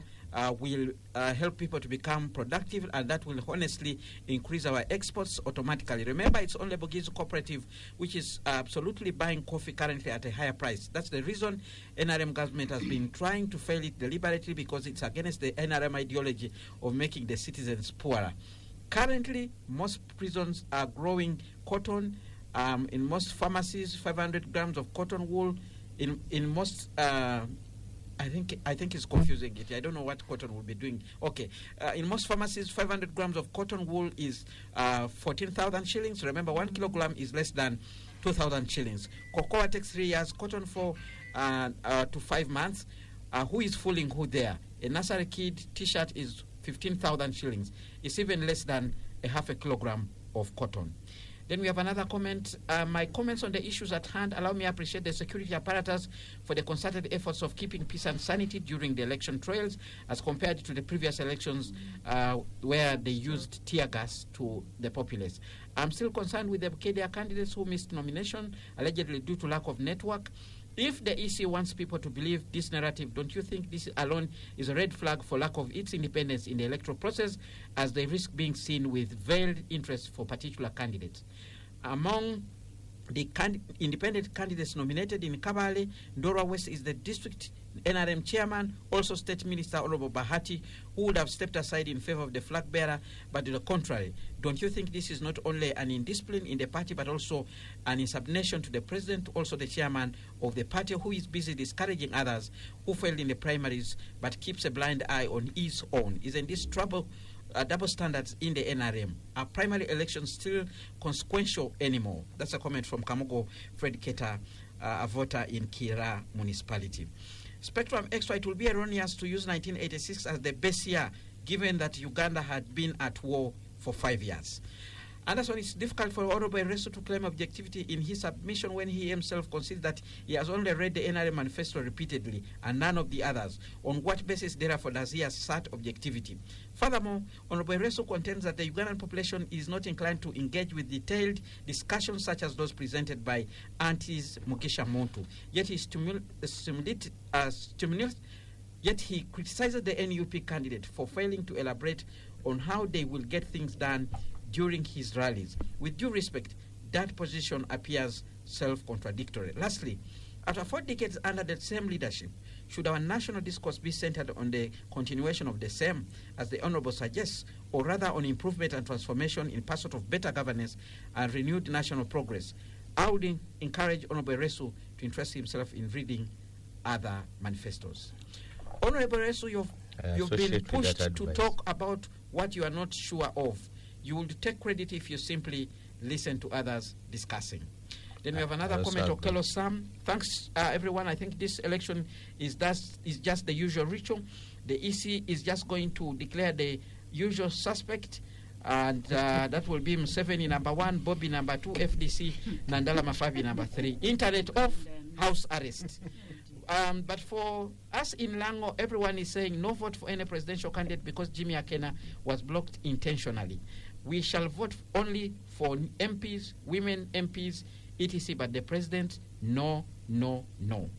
will help people to become productive, and that will honestly increase our exports automatically. Remember, it's only Bogizu Cooperative which is absolutely buying coffee currently at a higher price. That's the reason NRM government has been trying to fail it deliberately, because it's against the NRM ideology of making the citizens poorer. Currently, most prisons are growing cotton. In most pharmacies, 500 grams of cotton wool. In most I think it's confusing it. I don't know what cotton will be doing. Okay, in most pharmacies, 500 grams of cotton wool is 14,000 shillings. Remember, 1 kilogram is less than 2,000 shillings. Cocoa takes 3 years. Cotton 4 to 5 months. Who is fooling who there? A nursery kid T-shirt is 15,000 shillings. It's even less than a half a kilogram of cotton. Then we have another comment. My comments on the issues at hand allow me to appreciate the security apparatus for the concerted efforts of keeping peace and sanity during the election trials, as compared to the previous elections where they used tear gas to the populace. I'm still concerned with the Bukedia candidates who missed nomination, allegedly due to lack of network. If the EC wants people to believe this narrative, don't you think this alone is a red flag for lack of its independence in the electoral process, as they risk being seen with veiled interest for particular candidates? Among the independent candidates nominated in Kabale, Ndora West is the district NRM chairman, also State Minister Honorable Bahati, who would have stepped aside in favor of the flag bearer, but to the contrary. Don't you think this is not only an indiscipline in the party, but also an insubordination to the president, also the chairman of the party, who is busy discouraging others who failed in the primaries, but keeps a blind eye on his own? Isn't this double standards in the NRM? Are primary elections still consequential anymore? That's a comment from Kamogo Fred Keta, a voter in Kira municipality. Spectrum Xtra, it will be erroneous to use 1986 as the base year, given that Uganda had been at war for 5 years. Anderson, it's difficult for Honorable Eresu to claim objectivity in his submission when he himself concedes that he has only read the NRM manifesto repeatedly and none of the others. On what basis, therefore, does he assert objectivity? Furthermore, Honorable Eresu contends that the Ugandan population is not inclined to engage with detailed discussions such as those presented by Aunties Mukisha Muntu. Yet he criticizes the NUP candidate for failing to elaborate on how they will get things done during his rallies. With due respect, that position appears self-contradictory. Lastly, after 4 decades under the same leadership, should our national discourse be centered on the continuation of the same, as the Honorable suggests, or rather on improvement and transformation in pursuit of better governance and renewed national progress? I would encourage Honorable Eresu to interest himself in reading other manifestos. Honorable Eresu, you've been pushed to talk about what you are not sure of. You will take credit if you simply listen to others discussing. Then we have another comment, Okelo Sam. Thanks, everyone. I think this election is just the usual ritual. The EC is just going to declare the usual suspect, and that will be Museveni number 1, Bobby number 2, FDC, Nandala Mafabi number 3. Internet off, house arrest. But for us in Lango, everyone is saying no vote for any presidential candidate because Jimmy Akena was blocked intentionally. We shall vote only for MPs, women MPs, etc. But the president, no, no, no.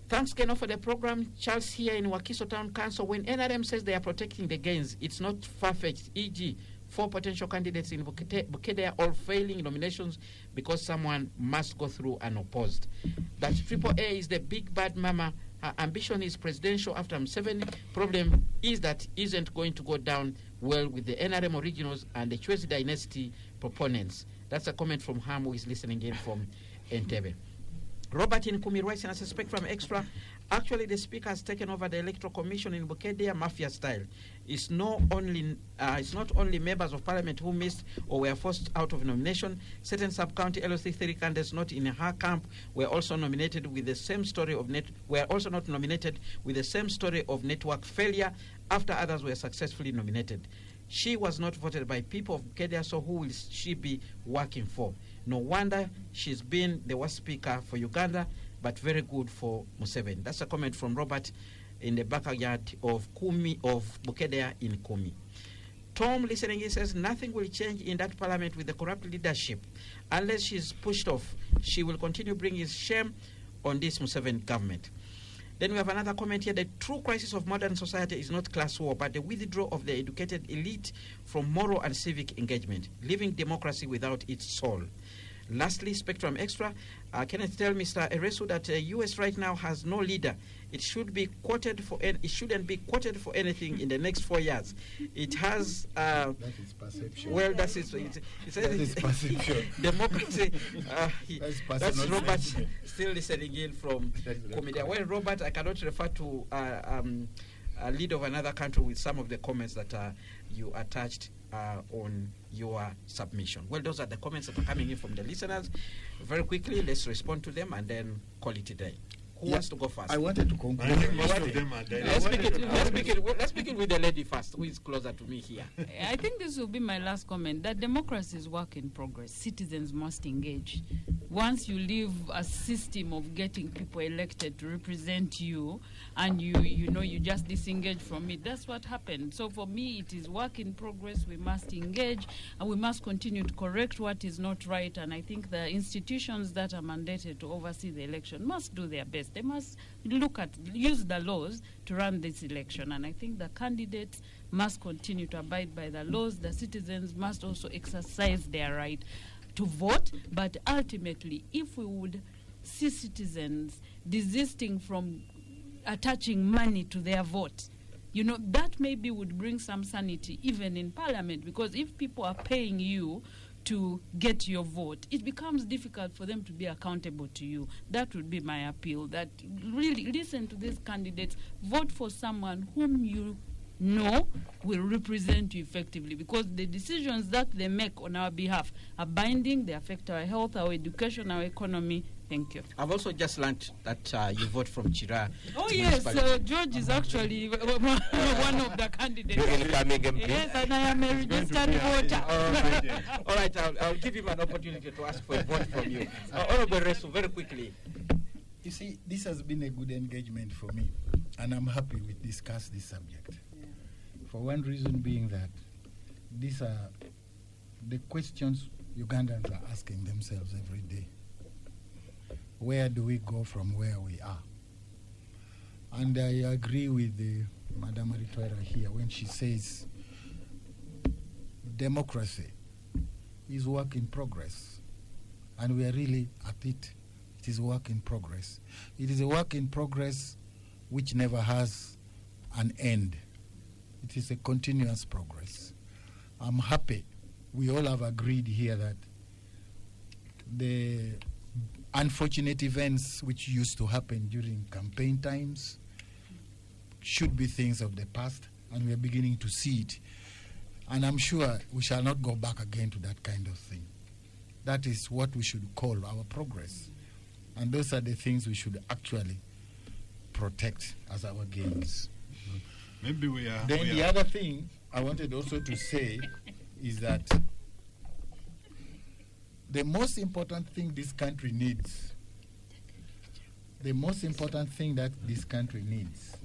Thanks, Keno, for the program. Charles here in Wakiso Town Council. When NRM says they are protecting the gains, it's not far-fetched. E.g., 4 potential candidates in Bukede are all failing nominations because someone must go through unopposed. That Triple A is the big bad mama. Her ambition is presidential after M7. Problem is that isn't going to go down well with the NRM originals and the Chwezi dynasty proponents. That's a comment from Ham, who is listening in from Entebbe. Robert in Kumi writes in a Spectrum Extra. Actually, the speaker has taken over the Electoral Commission in Bukedea mafia style. It's not only members of parliament who missed or were forced out of nomination. Certain sub-county LOC 3 candidates not in her camp were also nominated with the same story of not nominated with the same story of network failure after others were successfully nominated. She was not voted by people of Bukedea, so who will she be working for? No wonder she's been the worst speaker for Uganda, but very good for Museveni. That's a comment from Robert in the backyard of Bukedea in Kumi. Tom, listening in, says nothing will change in that parliament with the corrupt leadership. Unless she's pushed off, she will continue bringing shame on this Museveni government. Then we have another comment here. The true crisis of modern society is not class war, but the withdrawal of the educated elite from moral and civic engagement, leaving democracy without its soul. Lastly, Spectrum Extra. Can I tell Mr. Eresu that U.S. right now has no leader? It shouldn't be quoted for anything in the next 4 years. It has. That is perception. Well, that is perception. Democracy. That's Robert sentiment. still listening in from Comedia. Well, Robert, I cannot refer to a leader of another country with some of the comments that you attached on your submission. Well, those are the comments that are coming in from the listeners. Very quickly, let's respond to them and then call it a day. Who wants to go first? I wanted to conclude. I think most of them are Let's begin with the lady first, who is closer to me here. I think this will be my last comment, that democracy is work in progress. Citizens must engage. Once you leave a system of getting people elected to represent you and you just disengage from it, that's what happened. So for me, it is work in progress. We must engage and we must continue to correct what is not right. And I think the institutions that are mandated to oversee the election must do their best. They must use the laws to run this election. And I think the candidates must continue to abide by the laws. The citizens must also exercise their right to vote. But ultimately, if we would see citizens desisting from attaching money to their vote, that maybe would bring some sanity even in parliament. Because if people are paying you to get your vote, it becomes difficult for them to be accountable to you. That would be my appeal, that really listen to these candidates, vote for someone whom you know will represent you effectively, because the decisions that they make on our behalf are binding. They affect our health, our education, our economy. Thank you. I've also just learned that you vote from Xtra. Oh yes, George is actually one of the candidates. Yes, and I am a registered voter. All right, I'll give him an opportunity to ask for a vote from you. Honorable Resu, very quickly. You see, this has been a good engagement for me, and I'm happy we discuss this subject. For one reason being that these are the questions Ugandans are asking themselves every day. Where do we go from where we are? And I agree with Madam Ritwera here when she says democracy is work in progress. And we are really at it. It is work in progress. It is a work in progress which never has an end. It is a continuous progress. I'm happy we all have agreed here that the unfortunate events which used to happen during campaign times should be things of the past, and we are beginning to see it. And I'm sure we shall not go back again to that kind of thing. That is what we should call our progress. And those are the things we should actually protect as our gains. Maybe we are. Then the other thing I wanted also to say is that the most important thing this country needs the most important thing that this country needs,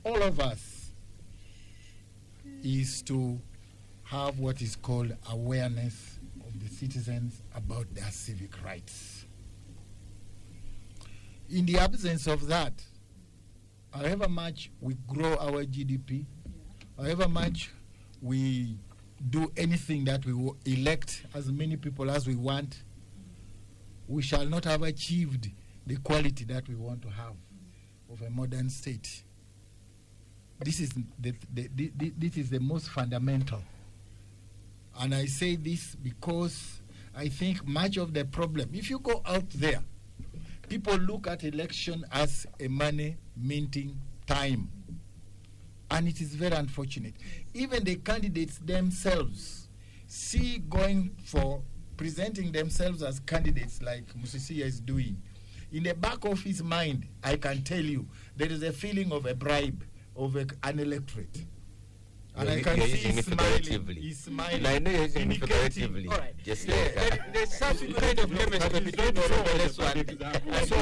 all of us, is to have what is called awareness of the citizens about their civic rights. In the absence of that, however much we grow our GDP, however much we do anything that we will elect as many people as we want, we shall not have achieved the quality that we want to have of a modern state. This is the most fundamental. And I say this because I think much of the problem, if you go out there, people look at election as a money minting time. And it is very unfortunate. Even the candidates themselves see going for presenting themselves as candidates like Musisia is doing. In the back of his mind, I can tell you, there is a feeling of a bribe of an electorate. And I can see he's smiling. He's smiling. I know you're using it figuratively. All right. Just Yeah, like there's some kind of chemistry between this one. So,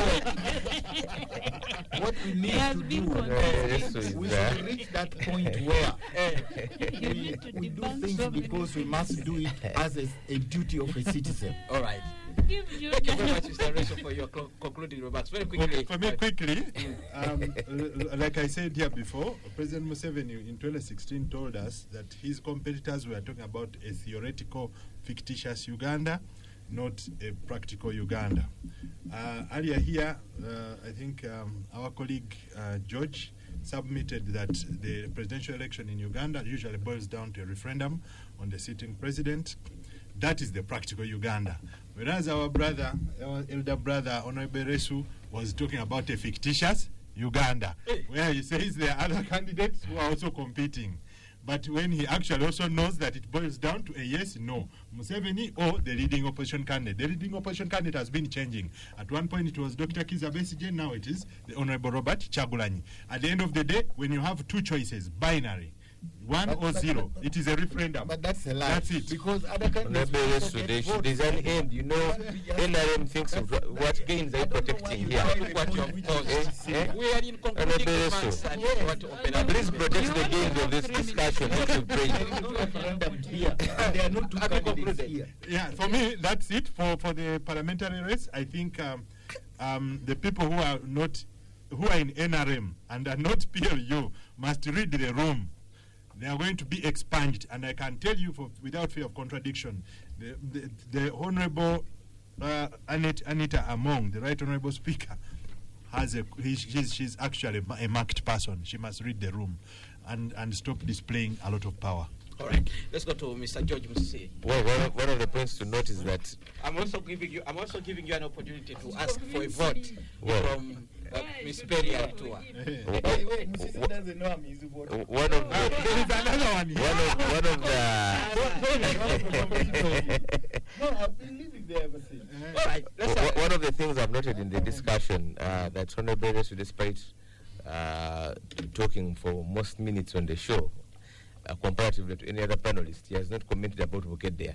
what we need He has to been do, convinced. we should reach that point where You need to we do debunk things so many because we must do it as a duty of a citizen. All right. Give you Thank you very much, Mr. Rachel, for your concluding remarks. Very quickly. For me, quickly, like I said here before, President Museveni in 2016 told us that his competitors were talking about a theoretical, fictitious Uganda, not a practical Uganda. Earlier here, I think our colleague George submitted that the presidential election in Uganda usually boils down to a referendum on the sitting president. That is the practical Uganda. Whereas our elder brother, Honorable Resu, was talking about a fictitious Uganda, where he says there are other candidates who are also competing. But when he actually also knows that it boils down to a yes, no, Museveni or the leading opposition candidate. The leading opposition candidate has been changing. At one point it was Dr. Kizza Besigye, now it is the Honorable Robert Chagulanyi. At the end of the day, when you have two choices, binary, 1 or 0, it is a referendum. But that's a lie. That's it. Because other candidates there's an end. You know, NRM thinks of what gains are you protecting here. What you have caused. We are in concluding remarks and you want to open up. Please protect the gains of this discussion that you've raised. referendum here. There are no two candidates here. Yeah, for me, that's it for the parliamentary race. I think the people who are in NRM and are not PLU must read the room. They are going to be expunged, and I can tell you without fear of contradiction, the Honorable Anita Among, the Right Honorable Speaker, she's actually a marked person. She must read the room and stop displaying a lot of power. All right, let's go to Mr. George Musisi. Well, one of the points to note is that I'm also giving you an opportunity to ask for a vote from Miss Perry and Tua. Wait, Musisi doesn't know I'm his vote. one of the There is another one here. No, I've been living there ever since. All right, let's one of the things I've noted in the discussion that Honorable Resu, despite talking for most minutes on the show, comparatively to any other panelist, he has not commented about Bukedea.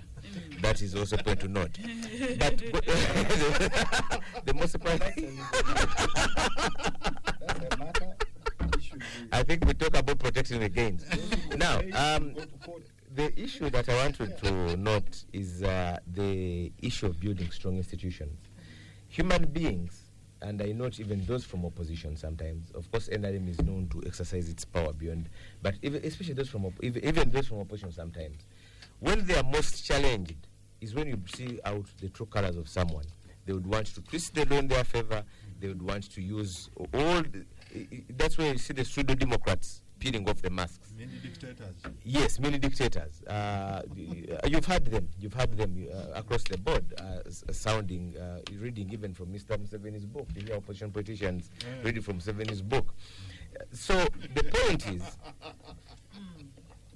That is also a point to note. But the most surprising, That's a matter. I think we talk about protecting the gains. Now, the issue that I wanted to note is the issue of building strong institutions. Human beings, and I note even those from opposition sometimes. Of course, NRM is known to exercise its power beyond, but especially those from even those from opposition sometimes, when they are most challenged, is when you see out the true colors of someone. They would want to twist the law in their favor. They would want to use that's where you see the pseudo Democrats peeling off the masks. Many dictators. Yes, many dictators. You've had them across the board, reading even from Mr. Museveni's book. You hear opposition politicians reading from Museveni's book. So the point is,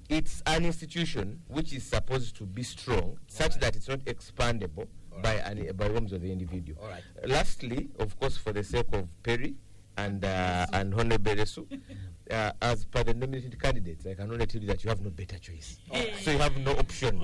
it's an institution which is supposed to be strong, such that it's not expandable by whims of the individual. All right. Lastly, of course, for the sake of Perry and Honorable Resu, as per the nominated candidates, I can only tell you that you have no better choice. So you have no option.